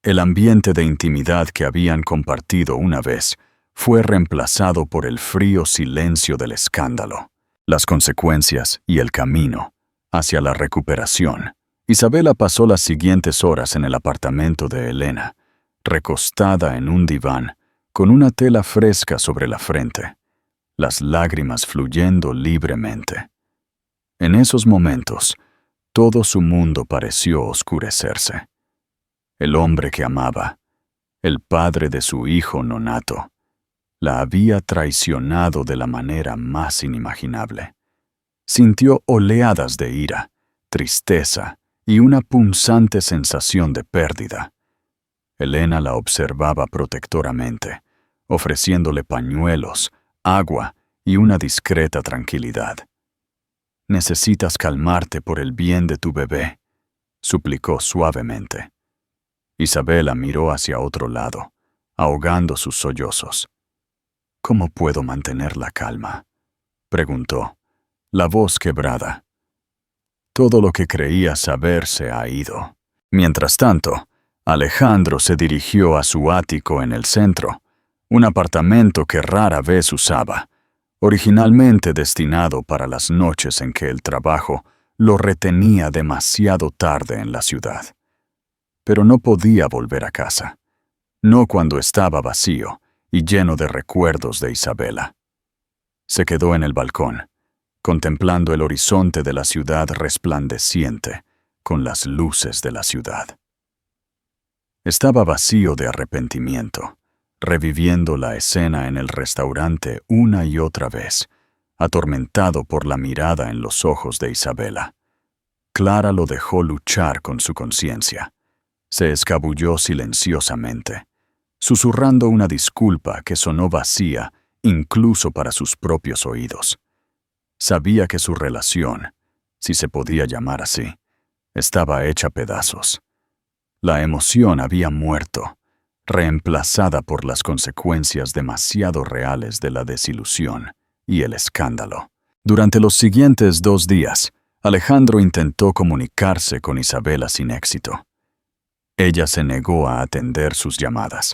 El ambiente de intimidad que habían compartido una vez fue reemplazado por el frío silencio del escándalo, las consecuencias y el camino hacia la recuperación. Isabela pasó las siguientes horas en el apartamento de Elena, recostada en un diván, con una tela fresca sobre la frente, las lágrimas fluyendo libremente. En esos momentos, todo su mundo pareció oscurecerse. El hombre que amaba, el padre de su hijo nonato, la había traicionado de la manera más inimaginable. Sintió oleadas de ira, tristeza y una punzante sensación de pérdida. Elena la observaba protectoramente, ofreciéndole pañuelos, agua y una discreta tranquilidad. «Necesitas calmarte por el bien de tu bebé», suplicó suavemente. Isabela miró hacia otro lado, ahogando sus sollozos. «¿Cómo puedo mantener la calma?», preguntó, la voz quebrada. Todo lo que creía saber se ha ido. Mientras tanto, Alejandro se dirigió a su ático en el centro, un apartamento que rara vez usaba, originalmente destinado para las noches en que el trabajo lo retenía demasiado tarde en la ciudad. Pero no podía volver a casa, no cuando estaba vacío y lleno de recuerdos de Isabela. Se quedó en el balcón, contemplando el horizonte de la ciudad resplandeciente con las luces de la ciudad. Estaba vacío de arrepentimiento, reviviendo la escena en el restaurante una y otra vez, atormentado por la mirada en los ojos de Isabela. Clara lo dejó luchar con su conciencia. Se escabulló silenciosamente, susurrando una disculpa que sonó vacía incluso para sus propios oídos. Sabía que su relación, si se podía llamar así, estaba hecha pedazos. La emoción había muerto, reemplazada por las consecuencias demasiado reales de la desilusión y el escándalo. Durante los siguientes 2 días, Alejandro intentó comunicarse con Isabela sin éxito. Ella se negó a atender sus llamadas,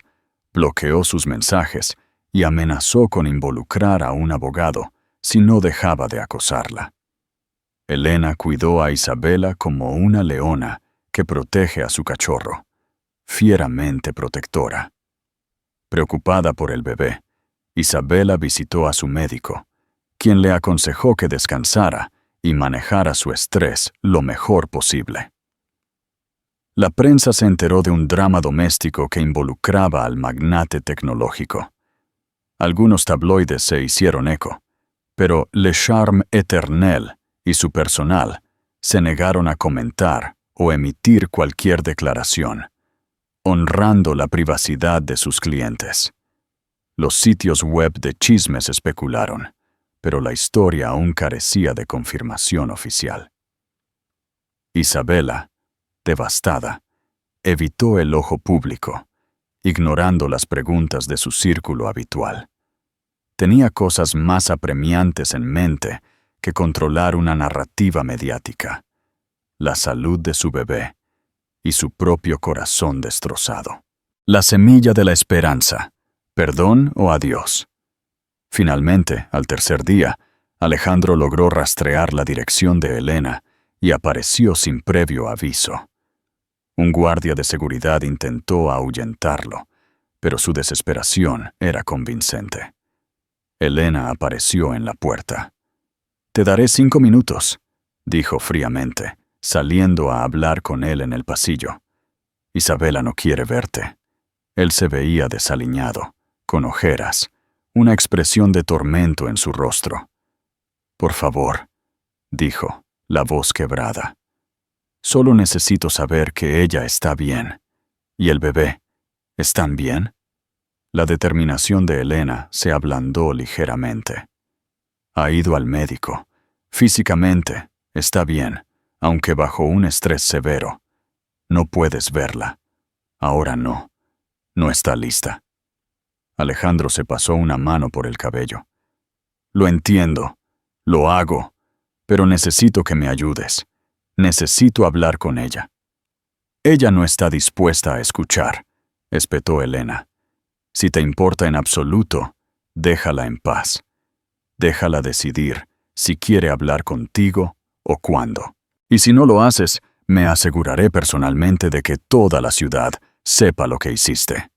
bloqueó sus mensajes y amenazó con involucrar a un abogado si no dejaba de acosarla. Elena cuidó a Isabela como una leona que protege a su cachorro, fieramente protectora. Preocupada por el bebé, Isabela visitó a su médico, quien le aconsejó que descansara y manejara su estrés lo mejor posible. La prensa se enteró de un drama doméstico que involucraba al magnate tecnológico. Algunos tabloides se hicieron eco, pero Le Charme Éternel y su personal se negaron a comentar o emitir cualquier declaración, honrando la privacidad de sus clientes. Los sitios web de chismes especularon, pero la historia aún carecía de confirmación oficial. Isabela, devastada, evitó el ojo público, ignorando las preguntas de su círculo habitual. Tenía cosas más apremiantes en mente que controlar una narrativa mediática, la salud de su bebé y su propio corazón destrozado. La semilla de la esperanza, perdón o adiós. Finalmente, al tercer día, Alejandro logró rastrear la dirección de Elena y apareció sin previo aviso. Un guardia de seguridad intentó ahuyentarlo, pero su desesperación era convincente. Elena apareció en la puerta. «Te daré 5 minutos», dijo fríamente, saliendo a hablar con él en el pasillo. «Isabela no quiere verte». Él se veía desaliñado, con ojeras, una expresión de tormento en su rostro. «Por favor», dijo, la voz quebrada. «Solo necesito saber que ella está bien. ¿Y el bebé? ¿Están bien?» La determinación de Elena se ablandó ligeramente. «Ha ido al médico. Físicamente, está bien, aunque bajo un estrés severo. No puedes verla. Ahora no. No está lista». Alejandro se pasó una mano por el cabello. «Lo entiendo. Lo hago. Pero necesito que me ayudes. Necesito hablar con ella». «Ella no está dispuesta a escuchar», espetó Elena. «Si te importa en absoluto, déjala en paz. Déjala decidir si quiere hablar contigo o cuándo. Y si no lo haces, me aseguraré personalmente de que toda la ciudad sepa lo que hiciste».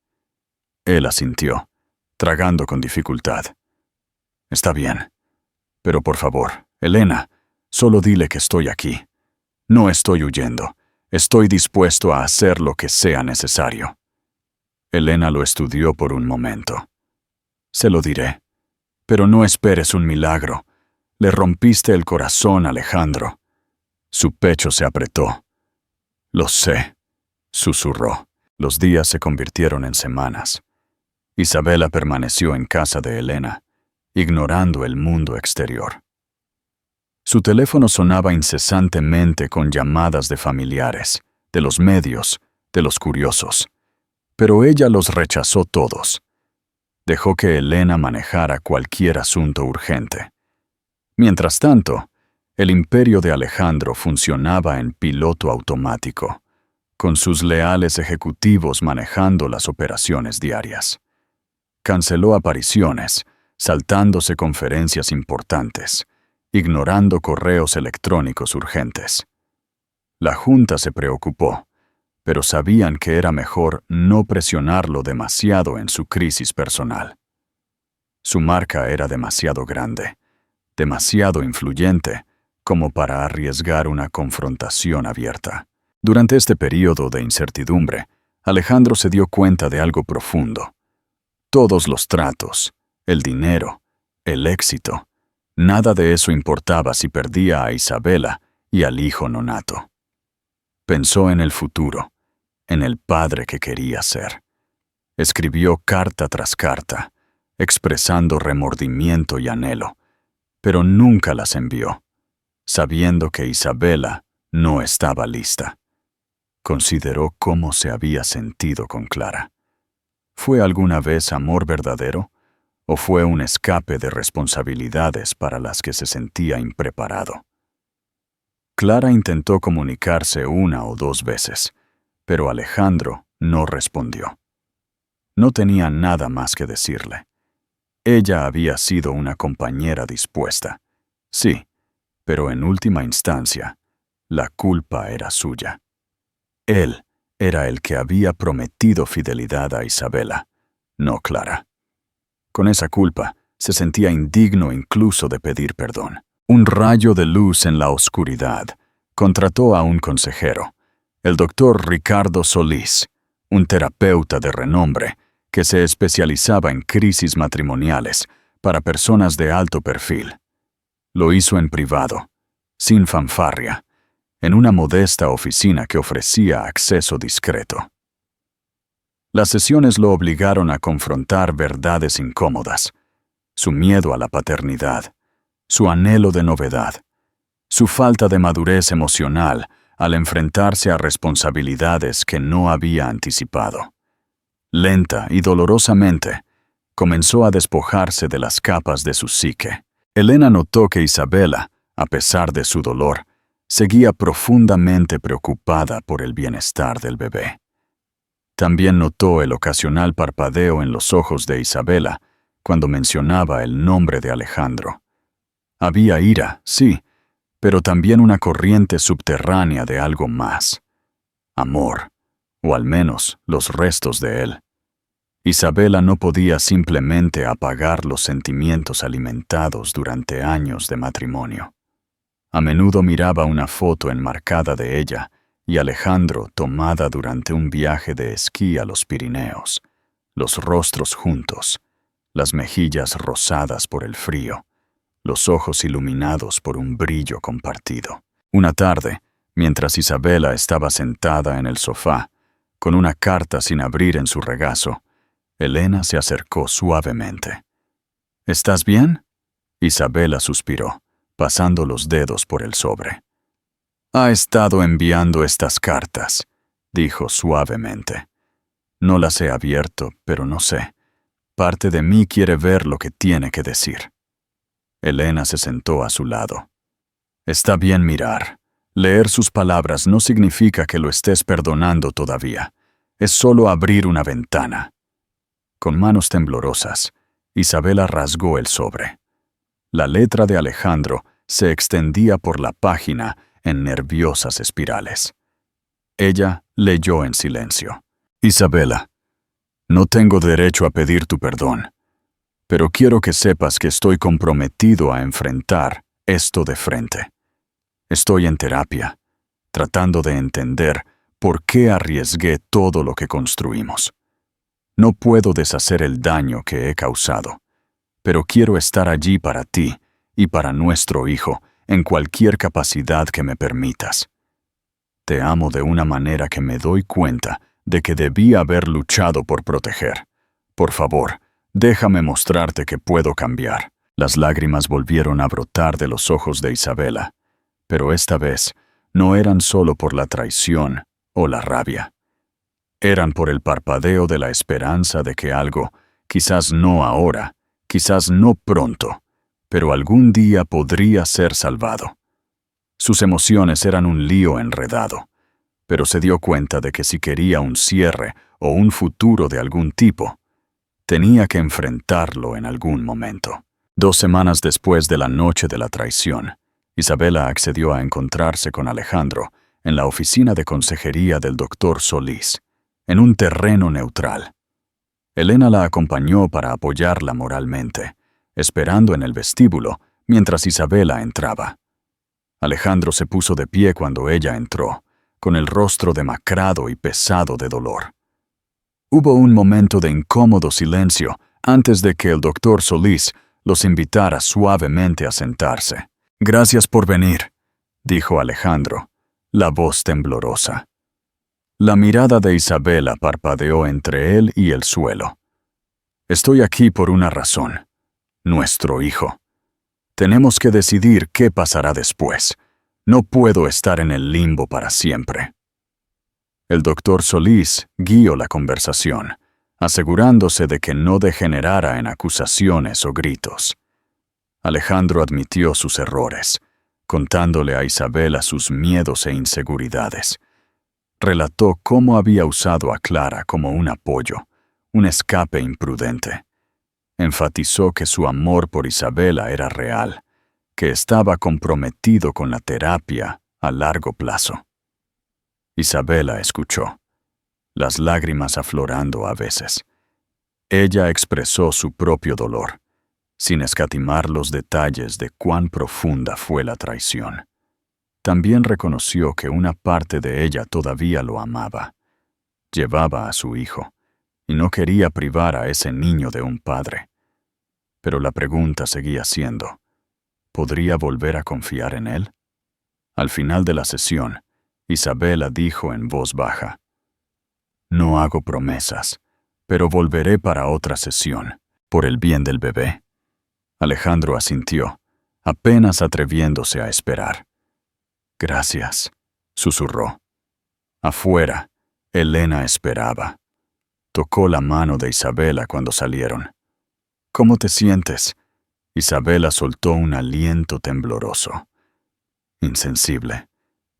Él asintió, tragando con dificultad. «Está bien. Pero por favor, Elena, solo dile que estoy aquí. No estoy huyendo. Estoy dispuesto a hacer lo que sea necesario». Elena lo estudió por un momento. «Se lo diré. Pero no esperes un milagro. Le rompiste el corazón, Alejandro». Su pecho se apretó. «Lo sé», susurró. Los días se convirtieron en semanas. Isabela permaneció en casa de Elena, ignorando el mundo exterior. Su teléfono sonaba incesantemente con llamadas de familiares, de los medios, de los curiosos. Pero ella los rechazó todos. Dejó que Elena manejara cualquier asunto urgente. Mientras tanto, el imperio de Alejandro funcionaba en piloto automático, con sus leales ejecutivos manejando las operaciones diarias. Canceló apariciones, saltándose conferencias importantes, ignorando correos electrónicos urgentes. La Junta se preocupó, pero sabían que era mejor no presionarlo demasiado en su crisis personal. Su marca era demasiado grande, demasiado influyente, como para arriesgar una confrontación abierta. Durante este período de incertidumbre, Alejandro se dio cuenta de algo profundo. Todos los tratos, el dinero, el éxito, nada de eso importaba si perdía a Isabela y al hijo nonato. Pensó en el futuro, en el padre que quería ser. Escribió carta tras carta, expresando remordimiento y anhelo, pero nunca las envió, sabiendo que Isabela no estaba lista. Consideró cómo se había sentido con Clara. ¿Fue alguna vez amor verdadero o fue un escape de responsabilidades para las que se sentía impreparado? Clara intentó comunicarse 1 o 2 veces, pero Alejandro no respondió. No tenía nada más que decirle. Ella había sido una compañera dispuesta. Sí, pero en última instancia, la culpa era suya. Él era el que había prometido fidelidad a Isabela, no Clara. Con esa culpa, se sentía indigno incluso de pedir perdón. Un rayo de luz en la oscuridad. Contrató a un consejero, el doctor Ricardo Solís, un terapeuta de renombre que se especializaba en crisis matrimoniales para personas de alto perfil. Lo hizo en privado, sin fanfarria, en una modesta oficina que ofrecía acceso discreto. Las sesiones lo obligaron a confrontar verdades incómodas, su miedo a la paternidad, su anhelo de novedad, su falta de madurez emocional al enfrentarse a responsabilidades que no había anticipado. Lenta y dolorosamente, comenzó a despojarse de las capas de su psique. Elena notó que Isabela, a pesar de su dolor, seguía profundamente preocupada por el bienestar del bebé. También notó el ocasional parpadeo en los ojos de Isabela cuando mencionaba el nombre de Alejandro. Había ira, sí, pero también una corriente subterránea de algo más. Amor, o al menos los restos de él. Isabela no podía simplemente apagar los sentimientos alimentados durante años de matrimonio. A menudo miraba una foto enmarcada de ella y Alejandro tomada durante un viaje de esquí a los Pirineos, los rostros juntos, las mejillas rosadas por el frío, los ojos iluminados por un brillo compartido. Una tarde, mientras Isabela estaba sentada en el sofá, con una carta sin abrir en su regazo, Elena se acercó suavemente. ¿Estás bien? Isabela suspiró, pasando los dedos por el sobre. Ha estado enviando estas cartas, dijo suavemente. No las he abierto, pero no sé. Parte de mí quiere ver lo que tiene que decir. Elena se sentó a su lado. Está bien mirar. Leer sus palabras no significa que lo estés perdonando todavía. Es solo abrir una ventana. Con manos temblorosas, Isabela rasgó el sobre. La letra de Alejandro se extendía por la página en nerviosas espirales. Ella leyó en silencio. Isabela, no tengo derecho a pedir tu perdón, pero quiero que sepas que estoy comprometido a enfrentar esto de frente. Estoy en terapia, tratando de entender por qué arriesgué todo lo que construimos. No puedo deshacer el daño que he causado, pero quiero estar allí para ti y para nuestro hijo en cualquier capacidad que me permitas. Te amo de una manera que me doy cuenta de que debí haber luchado por proteger. Por favor, déjame mostrarte que puedo cambiar. Las lágrimas volvieron a brotar de los ojos de Isabela, pero esta vez no eran solo por la traición o la rabia. Eran por el parpadeo de la esperanza de que algo, quizás no ahora, quizás no pronto, pero algún día podría ser salvado. Sus emociones eran un lío enredado, pero se dio cuenta de que si quería un cierre o un futuro de algún tipo, tenía que enfrentarlo en algún momento. 2 semanas después de la noche de la traición, Isabela accedió a encontrarse con Alejandro en la oficina de consejería del doctor Solís, en un terreno neutral. Elena la acompañó para apoyarla moralmente, esperando en el vestíbulo mientras Isabela entraba. Alejandro se puso de pie cuando ella entró, con el rostro demacrado y pesado de dolor. Hubo un momento de incómodo silencio antes de que el doctor Solís los invitara suavemente a sentarse. «Gracias por venir», dijo Alejandro, la voz temblorosa. La mirada de Isabela parpadeó entre él y el suelo. «Estoy aquí por una razón. Nuestro hijo. Tenemos que decidir qué pasará después. No puedo estar en el limbo para siempre». El doctor Solís guió la conversación, asegurándose de que no degenerara en acusaciones o gritos. Alejandro admitió sus errores, contándole a Isabela sus miedos e inseguridades. Relató cómo había usado a Clara como un apoyo, un escape imprudente. Enfatizó que su amor por Isabela era real, que estaba comprometido con la terapia a largo plazo. Isabela escuchó, las lágrimas aflorando a veces. Ella expresó su propio dolor, sin escatimar los detalles de cuán profunda fue la traición. También reconoció que una parte de ella todavía lo amaba. Llevaba a su hijo, y no quería privar a ese niño de un padre. Pero la pregunta seguía siendo, ¿podría volver a confiar en él? Al final de la sesión, Isabela dijo en voz baja, «No hago promesas, pero volveré para otra sesión, por el bien del bebé». Alejandro asintió, apenas atreviéndose a esperar. «Gracias», susurró. Afuera, Elena esperaba. Tocó la mano de Isabela cuando salieron. «¿Cómo te sientes?» Isabela soltó un aliento tembloroso. Insensible,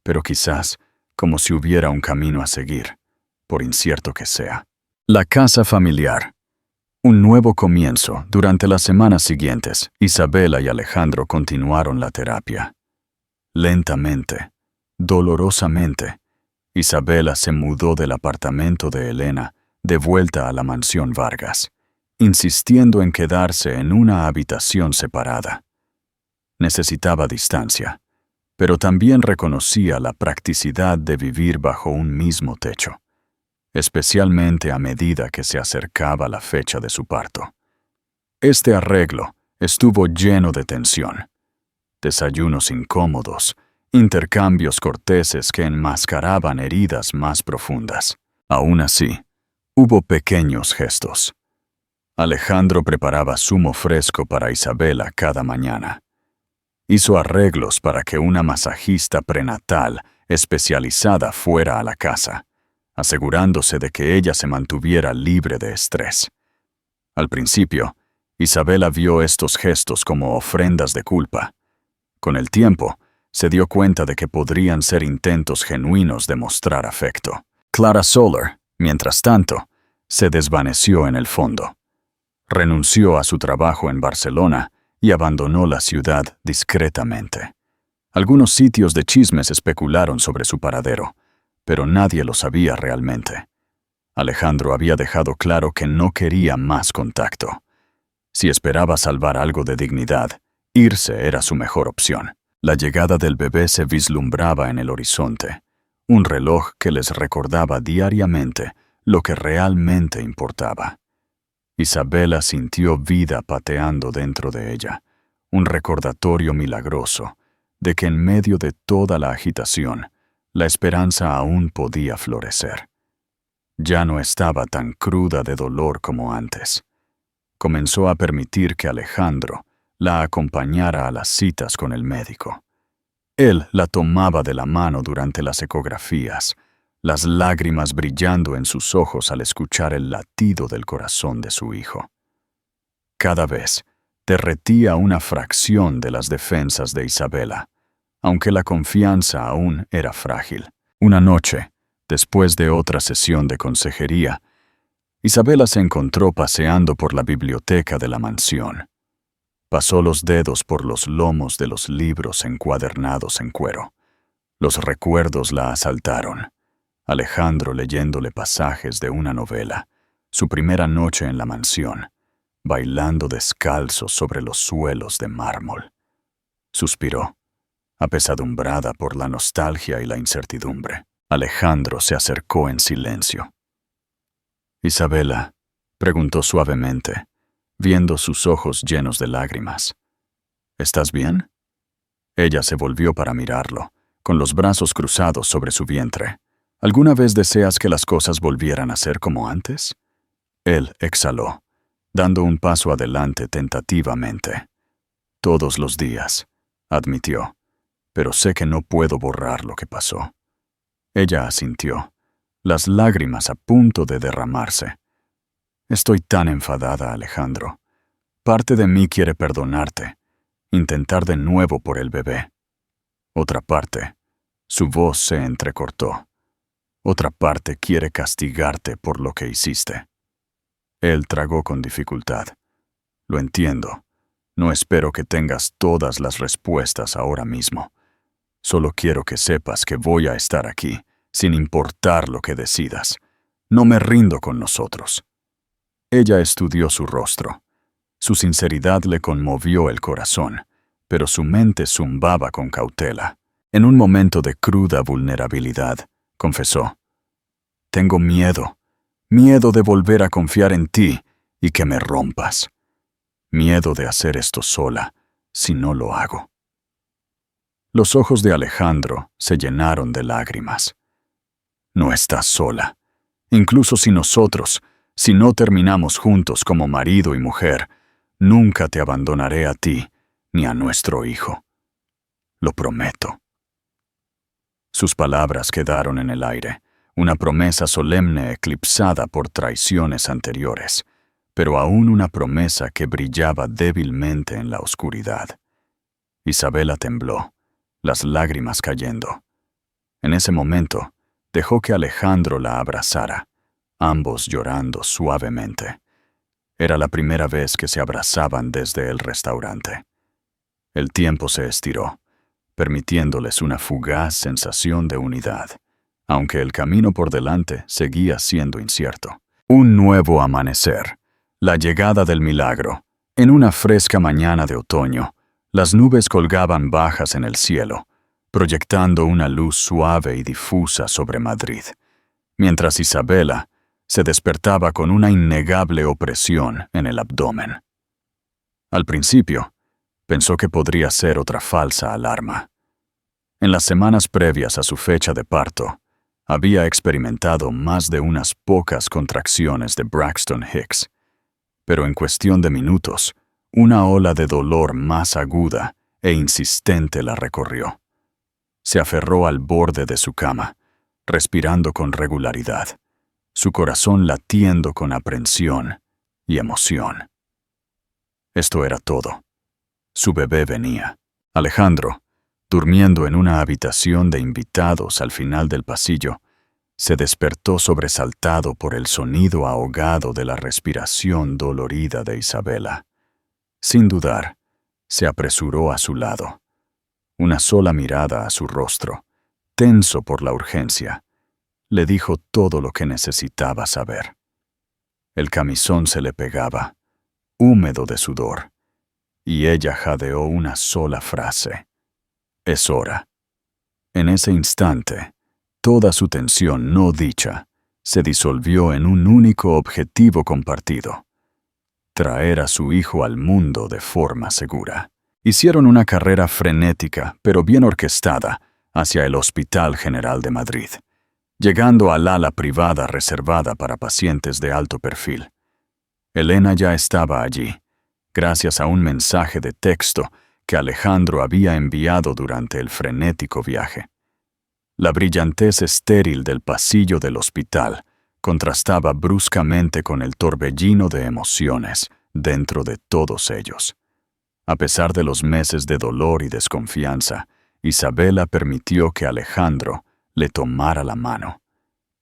pero quizás como si hubiera un camino a seguir, por incierto que sea. La casa familiar. Un nuevo comienzo. Durante las semanas siguientes, Isabela y Alejandro continuaron la terapia. Lentamente, dolorosamente, Isabela se mudó del apartamento de Elena de vuelta a la mansión Vargas, insistiendo en quedarse en una habitación separada. Necesitaba distancia, pero también reconocía la practicidad de vivir bajo un mismo techo, especialmente a medida que se acercaba la fecha de su parto. Este arreglo estuvo lleno de tensión. Desayunos incómodos, intercambios corteses que enmascaraban heridas más profundas. Aún así, hubo pequeños gestos. Alejandro preparaba zumo fresco para Isabela cada mañana. Hizo arreglos para que una masajista prenatal especializada fuera a la casa, asegurándose de que ella se mantuviera libre de estrés. Al principio, Isabela vio estos gestos como ofrendas de culpa. Con el tiempo, se dio cuenta de que podrían ser intentos genuinos de mostrar afecto. Clara Soler, mientras tanto, se desvaneció en el fondo. Renunció a su trabajo en Barcelona y abandonó la ciudad discretamente. Algunos sitios de chismes especularon sobre su paradero, pero nadie lo sabía realmente. Alejandro había dejado claro que no quería más contacto. Si esperaba salvar algo de dignidad, irse era su mejor opción. La llegada del bebé se vislumbraba en el horizonte, un reloj que les recordaba diariamente lo que realmente importaba. Isabela sintió vida pateando dentro de ella, un recordatorio milagroso de que en medio de toda la agitación, la esperanza aún podía florecer. Ya no estaba tan cruda de dolor como antes. Comenzó a permitir que Alejandro la acompañara a las citas con el médico. Él la tomaba de la mano durante las ecografías, las lágrimas brillando en sus ojos al escuchar el latido del corazón de su hijo. Cada vez derretía una fracción de las defensas de Isabela, aunque la confianza aún era frágil. Una noche, después de otra sesión de consejería, Isabela se encontró paseando por la biblioteca de la mansión. Pasó los dedos por los lomos de los libros encuadernados en cuero. Los recuerdos la asaltaron. Alejandro leyéndole pasajes de una novela, su primera noche en la mansión, bailando descalzo sobre los suelos de mármol. Suspiró, apesadumbrada por la nostalgia y la incertidumbre. Alejandro se acercó en silencio. «Isabela», preguntó suavemente, viendo sus ojos llenos de lágrimas. «¿Estás bien?» Ella se volvió para mirarlo, con los brazos cruzados sobre su vientre. «¿Alguna vez deseas que las cosas volvieran a ser como antes?» Él exhaló, dando un paso adelante tentativamente. «Todos los días», admitió, «pero sé que no puedo borrar lo que pasó». Ella asintió, las lágrimas a punto de derramarse. «Estoy tan enfadada, Alejandro. Parte de mí quiere perdonarte, intentar de nuevo por el bebé. Otra parte», su voz se entrecortó, «otra parte quiere castigarte por lo que hiciste». Él tragó con dificultad. «Lo entiendo. No espero que tengas todas las respuestas ahora mismo. Solo quiero que sepas que voy a estar aquí, sin importar lo que decidas. No me rindo con nosotros». Ella estudió su rostro. Su sinceridad le conmovió el corazón, pero su mente zumbaba con cautela. En un momento de cruda vulnerabilidad, confesó: «Tengo miedo de volver a confiar en ti y que me rompas. Miedo de hacer esto sola, si no lo hago». Los ojos de Alejandro se llenaron de lágrimas. «No estás sola. Incluso si no terminamos juntos como marido y mujer, nunca te abandonaré a ti ni a nuestro hijo. Lo prometo». Sus palabras quedaron en el aire, una promesa solemne eclipsada por traiciones anteriores, pero aún una promesa que brillaba débilmente en la oscuridad. Isabela tembló, las lágrimas cayendo. En ese momento, dejó que Alejandro la abrazara, ambos llorando suavemente. Era la primera vez que se abrazaban desde el restaurante. El tiempo se estiró, permitiéndoles una fugaz sensación de unidad, aunque el camino por delante seguía siendo incierto. Un nuevo amanecer, la llegada del milagro. En una fresca mañana de otoño, las nubes colgaban bajas en el cielo, proyectando una luz suave y difusa sobre Madrid, mientras Isabela se despertaba con una innegable opresión en el abdomen. Al principio, pensó que podría ser otra falsa alarma. En las semanas previas a su fecha de parto, había experimentado más de unas pocas contracciones de Braxton Hicks, pero en cuestión de minutos, una ola de dolor más aguda e insistente la recorrió. Se aferró al borde de su cama, respirando con regularidad, su corazón latiendo con aprensión y emoción. Esto era todo. Su bebé venía. Alejandro, durmiendo en una habitación de invitados al final del pasillo, se despertó sobresaltado por el sonido ahogado de la respiración dolorida de Isabela. Sin dudar, se apresuró a su lado. Una sola mirada a su rostro, tenso por la urgencia, le dijo todo lo que necesitaba saber. El camisón se le pegaba, húmedo de sudor, y ella jadeó una sola frase: «Es hora». En ese instante, toda su tensión no dicha se disolvió en un único objetivo compartido: traer a su hijo al mundo de forma segura. Hicieron una carrera frenética, pero bien orquestada, hacia el Hospital General de Madrid, llegando al ala privada reservada para pacientes de alto perfil. Elena ya estaba allí, gracias a un mensaje de texto que Alejandro había enviado durante el frenético viaje. La brillantez estéril del pasillo del hospital contrastaba bruscamente con el torbellino de emociones dentro de todos ellos. A pesar de los meses de dolor y desconfianza, Isabela permitió que Alejandro le tomara la mano.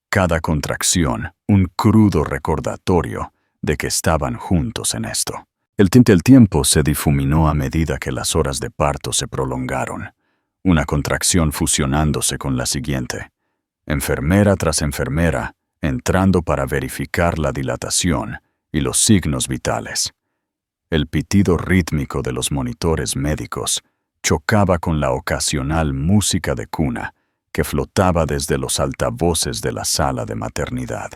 Cada contracción, un crudo recordatorio de que estaban juntos en esto. El tiempo se difuminó a medida que las horas de parto se prolongaron, una contracción fusionándose con la siguiente, enfermera tras enfermera entrando para verificar la dilatación y los signos vitales. El pitido rítmico de los monitores médicos chocaba con la ocasional música de cuna que flotaba desde los altavoces de la sala de maternidad.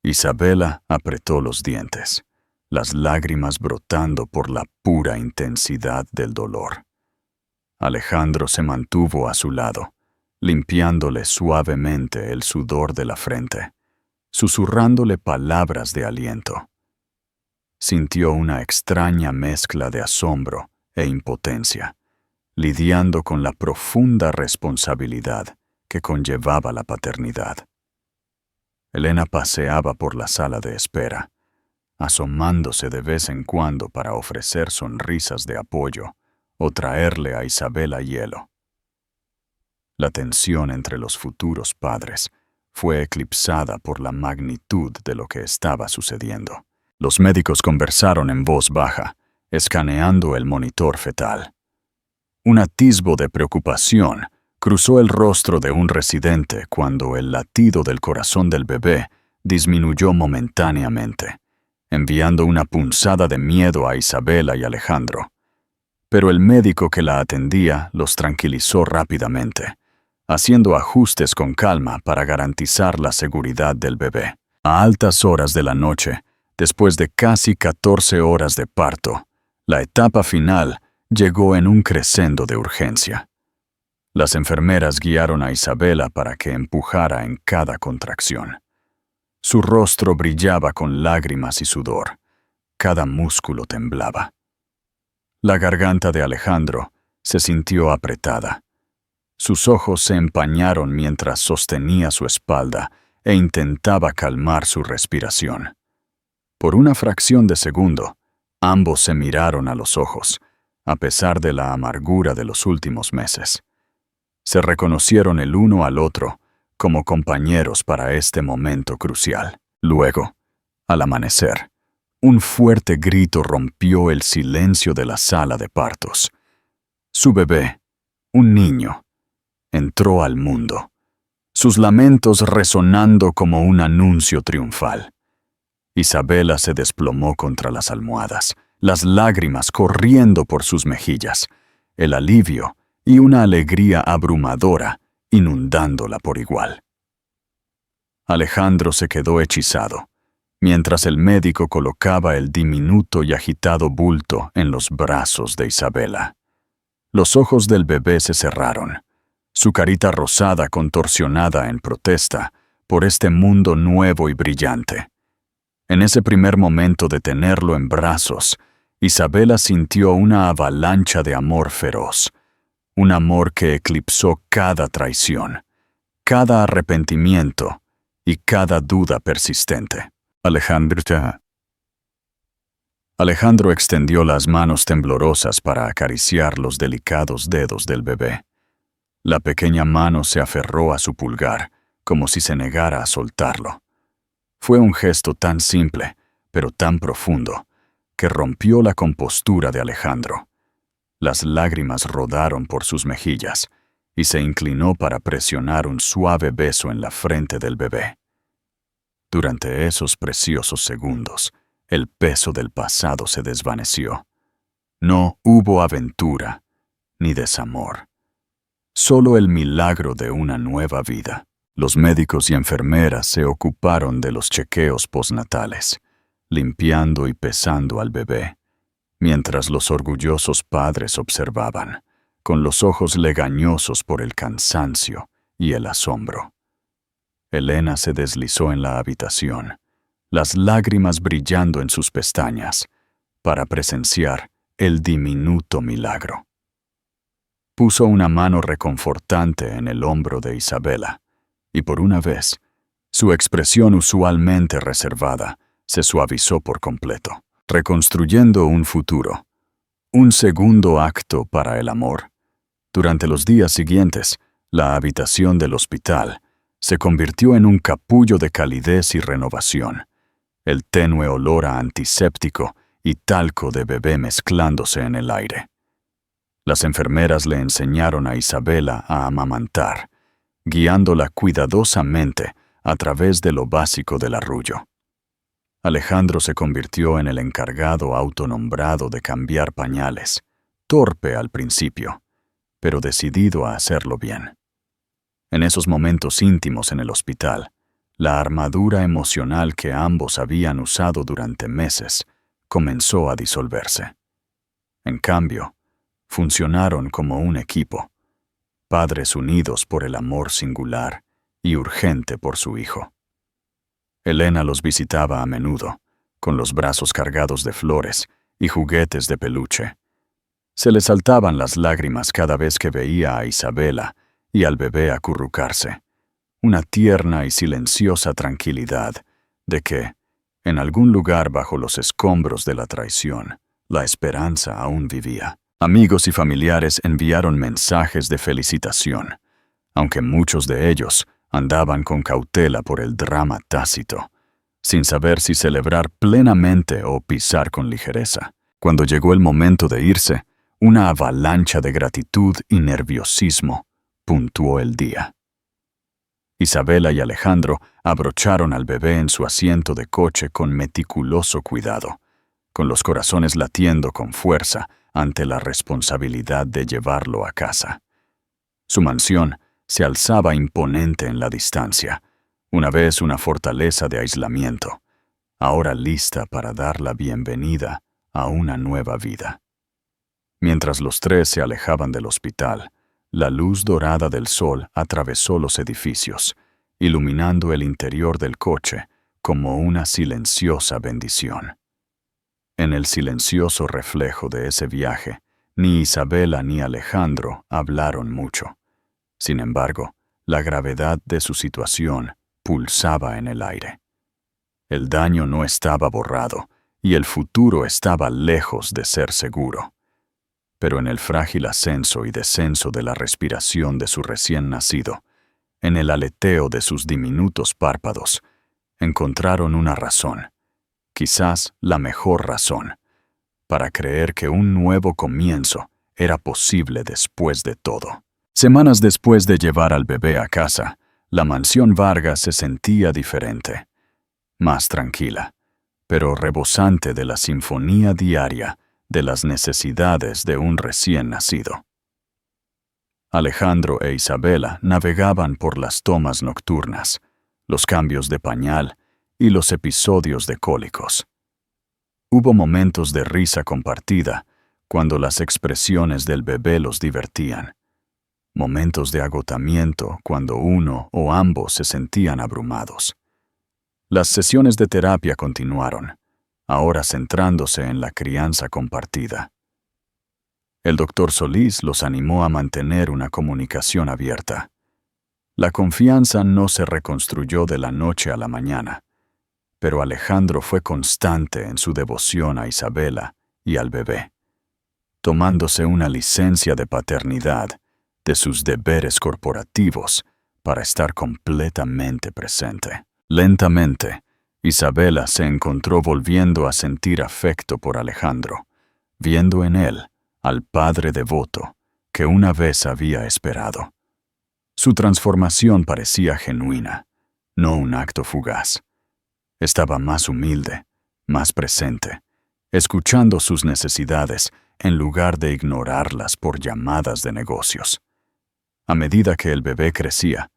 Isabela apretó los dientes, las lágrimas brotando por la pura intensidad del dolor. Alejandro se mantuvo a su lado, limpiándole suavemente el sudor de la frente, susurrándole palabras de aliento. Sintió una extraña mezcla de asombro e impotencia, lidiando con la profunda responsabilidad que conllevaba la paternidad. Elena paseaba por la sala de espera, asomándose de vez en cuando para ofrecer sonrisas de apoyo o traerle a Isabela hielo. La tensión entre los futuros padres fue eclipsada por la magnitud de lo que estaba sucediendo. Los médicos conversaron en voz baja, escaneando el monitor fetal. Un atisbo de preocupación cruzó el rostro de un residente cuando el latido del corazón del bebé disminuyó momentáneamente, enviando una punzada de miedo a Isabela y Alejandro. Pero el médico que la atendía los tranquilizó rápidamente, haciendo ajustes con calma para garantizar la seguridad del bebé. A altas horas de la noche, después de casi 14 horas de parto, la etapa final llegó en un crescendo de urgencia. Las enfermeras guiaron a Isabela para que empujara en cada contracción. Su rostro brillaba con lágrimas y sudor. Cada músculo temblaba. La garganta de Alejandro se sintió apretada. Sus ojos se empañaron mientras sostenía su espalda e intentaba calmar su respiración. Por una fracción de segundo, ambos se miraron a los ojos, a pesar de la amargura de los últimos meses. Se reconocieron el uno al otro como compañeros para este momento crucial. Luego, al amanecer, un fuerte grito rompió el silencio de la sala de partos. Su bebé, un niño, entró al mundo, sus lamentos resonando como un anuncio triunfal. Isabela se desplomó contra las almohadas, las lágrimas corriendo por sus mejillas, el alivio y una alegría abrumadora inundándola por igual. Alejandro se quedó hechizado, mientras el médico colocaba el diminuto y agitado bulto en los brazos de Isabela. Los ojos del bebé se cerraron, su carita rosada contorsionada en protesta por este mundo nuevo y brillante. En ese primer momento de tenerlo en brazos, Isabela sintió una avalancha de amor feroz, un amor que eclipsó cada traición, cada arrepentimiento y cada duda persistente. Alejandro extendió las manos temblorosas para acariciar los delicados dedos del bebé. La pequeña mano se aferró a su pulgar, como si se negara a soltarlo. Fue un gesto tan simple, pero tan profundo, que rompió la compostura de Alejandro. Las lágrimas rodaron por sus mejillas y se inclinó para presionar un suave beso en la frente del bebé. Durante esos preciosos segundos, el peso del pasado se desvaneció. No hubo aventura ni desamor. Solo el milagro de una nueva vida. Los médicos y enfermeras se ocuparon de los chequeos postnatales, limpiando y pesando al bebé, mientras los orgullosos padres observaban, con los ojos legañosos por el cansancio y el asombro. Elena se deslizó en la habitación, las lágrimas brillando en sus pestañas, para presenciar el diminuto milagro. Puso una mano reconfortante en el hombro de Isabela, y por una vez, su expresión usualmente reservada se suavizó por completo, reconstruyendo un futuro, un segundo acto para el amor. Durante los días siguientes, la habitación del hospital se convirtió en un capullo de calidez y renovación, el tenue olor a antiséptico y talco de bebé mezclándose en el aire. Las enfermeras le enseñaron a Isabela a amamantar, guiándola cuidadosamente a través de lo básico del arrullo. Alejandro se convirtió en el encargado autonombrado de cambiar pañales, torpe al principio, pero decidido a hacerlo bien. En esos momentos íntimos en el hospital, la armadura emocional que ambos habían usado durante meses comenzó a disolverse. En cambio, funcionaron como un equipo, padres unidos por el amor singular y urgente por su hijo. Elena los visitaba a menudo, con los brazos cargados de flores y juguetes de peluche. Se le saltaban las lágrimas cada vez que veía a Isabela y al bebé acurrucarse, una tierna y silenciosa tranquilidad de que, en algún lugar bajo los escombros de la traición, la esperanza aún vivía. Amigos y familiares enviaron mensajes de felicitación, aunque muchos de ellos andaban con cautela por el drama tácito, sin saber si celebrar plenamente o pisar con ligereza. Cuando llegó el momento de irse, una avalancha de gratitud y nerviosismo puntuó el día. Isabela y Alejandro abrocharon al bebé en su asiento de coche con meticuloso cuidado, con los corazones latiendo con fuerza ante la responsabilidad de llevarlo a casa. Su mansión se alzaba imponente en la distancia, una vez una fortaleza de aislamiento, ahora lista para dar la bienvenida a una nueva vida. Mientras los tres se alejaban del hospital, la luz dorada del sol atravesó los edificios, iluminando el interior del coche como una silenciosa bendición. En el silencioso reflejo de ese viaje, ni Isabela ni Alejandro hablaron mucho. Sin embargo, la gravedad de su situación pulsaba en el aire. El daño no estaba borrado y el futuro estaba lejos de ser seguro. Pero en el frágil ascenso y descenso de la respiración de su recién nacido, en el aleteo de sus diminutos párpados, encontraron una razón, quizás la mejor razón, para creer que un nuevo comienzo era posible después de todo. Semanas después de llevar al bebé a casa, la mansión Vargas se sentía diferente, más tranquila, pero rebosante de la sinfonía diaria de las necesidades de un recién nacido. Alejandro e Isabela navegaban por las tomas nocturnas, los cambios de pañal y los episodios de cólicos. Hubo momentos de risa compartida cuando las expresiones del bebé los divertían. Momentos de agotamiento cuando uno o ambos se sentían abrumados. Las sesiones de terapia continuaron, ahora centrándose en la crianza compartida. El doctor Solís los animó a mantener una comunicación abierta. La confianza no se reconstruyó de la noche a la mañana, pero Alejandro fue constante en su devoción a Isabela y al bebé, tomándose una licencia de paternidad de sus deberes corporativos para estar completamente presente. Lentamente, Isabela se encontró volviendo a sentir afecto por Alejandro, viendo en él al padre devoto que una vez había esperado. Su transformación parecía genuina, no un acto fugaz. Estaba más humilde, más presente, escuchando sus necesidades en lugar de ignorarlas por llamadas de negocios. A medida que el bebé crecía,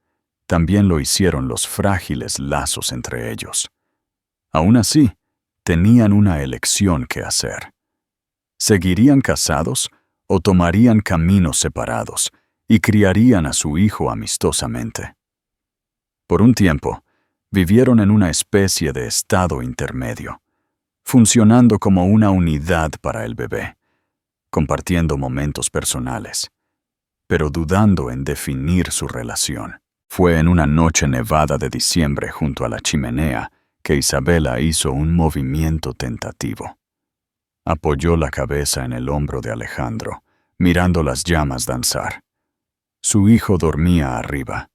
también lo hicieron los frágiles lazos entre ellos. Aún así, tenían una elección que hacer. ¿Seguirían casados o tomarían caminos separados y criarían a su hijo amistosamente? Por un tiempo, vivieron en una especie de estado intermedio, funcionando como una unidad para el bebé, compartiendo momentos personales, pero dudando en definir su relación. Fue en una noche nevada de diciembre junto a la chimenea que Isabela hizo un movimiento tentativo. Apoyó la cabeza en el hombro de Alejandro, mirando las llamas danzar. Su hijo dormía arriba.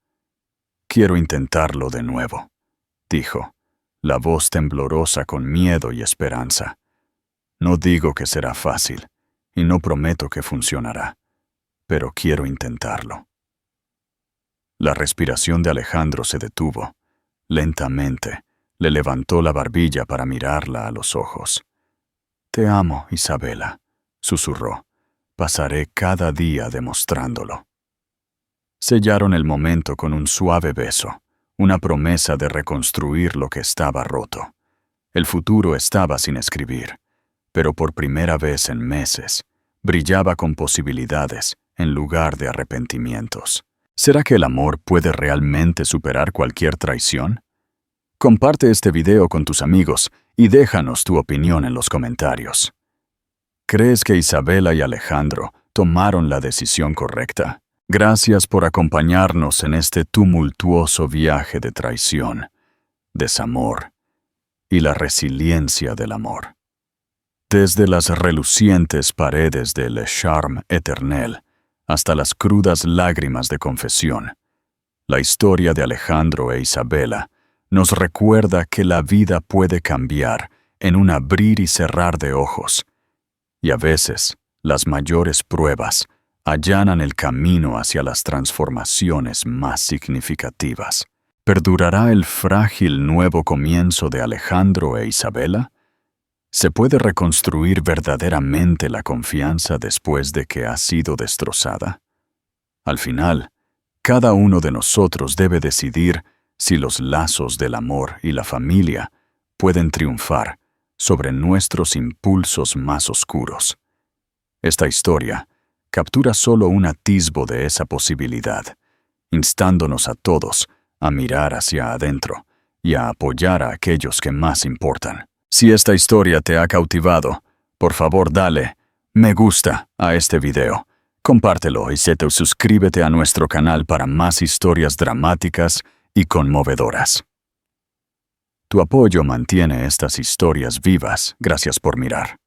«Quiero intentarlo de nuevo», dijo, la voz temblorosa con miedo y esperanza. «No digo que será fácil, y no prometo que funcionará, pero quiero intentarlo». La respiración de Alejandro se detuvo. Lentamente, le levantó la barbilla para mirarla a los ojos. «Te amo, Isabela», susurró. «Pasaré cada día demostrándolo». Sellaron el momento con un suave beso, una promesa de reconstruir lo que estaba roto. El futuro estaba sin escribir, pero por primera vez en meses, brillaba con posibilidades en lugar de arrepentimientos. ¿Será que el amor puede realmente superar cualquier traición? Comparte este video con tus amigos y déjanos tu opinión en los comentarios. ¿Crees que Isabela y Alejandro tomaron la decisión correcta? Gracias por acompañarnos en este tumultuoso viaje de traición, desamor y la resiliencia del amor. Desde las relucientes paredes de Le Charme Éternel hasta las crudas lágrimas de confesión, la historia de Alejandro e Isabela nos recuerda que la vida puede cambiar en un abrir y cerrar de ojos, y a veces las mayores pruebas allanan el camino hacia las transformaciones más significativas. ¿Perdurará el frágil nuevo comienzo de Alejandro e Isabela? ¿Se puede reconstruir verdaderamente la confianza después de que ha sido destrozada? Al final, cada uno de nosotros debe decidir si los lazos del amor y la familia pueden triunfar sobre nuestros impulsos más oscuros. Esta historia captura solo un atisbo de esa posibilidad, instándonos a todos a mirar hacia adentro y a apoyar a aquellos que más importan. Si esta historia te ha cautivado, por favor dale me gusta a este video, compártelo y suscríbete a nuestro canal para más historias dramáticas y conmovedoras. Tu apoyo mantiene estas historias vivas. Gracias por mirar.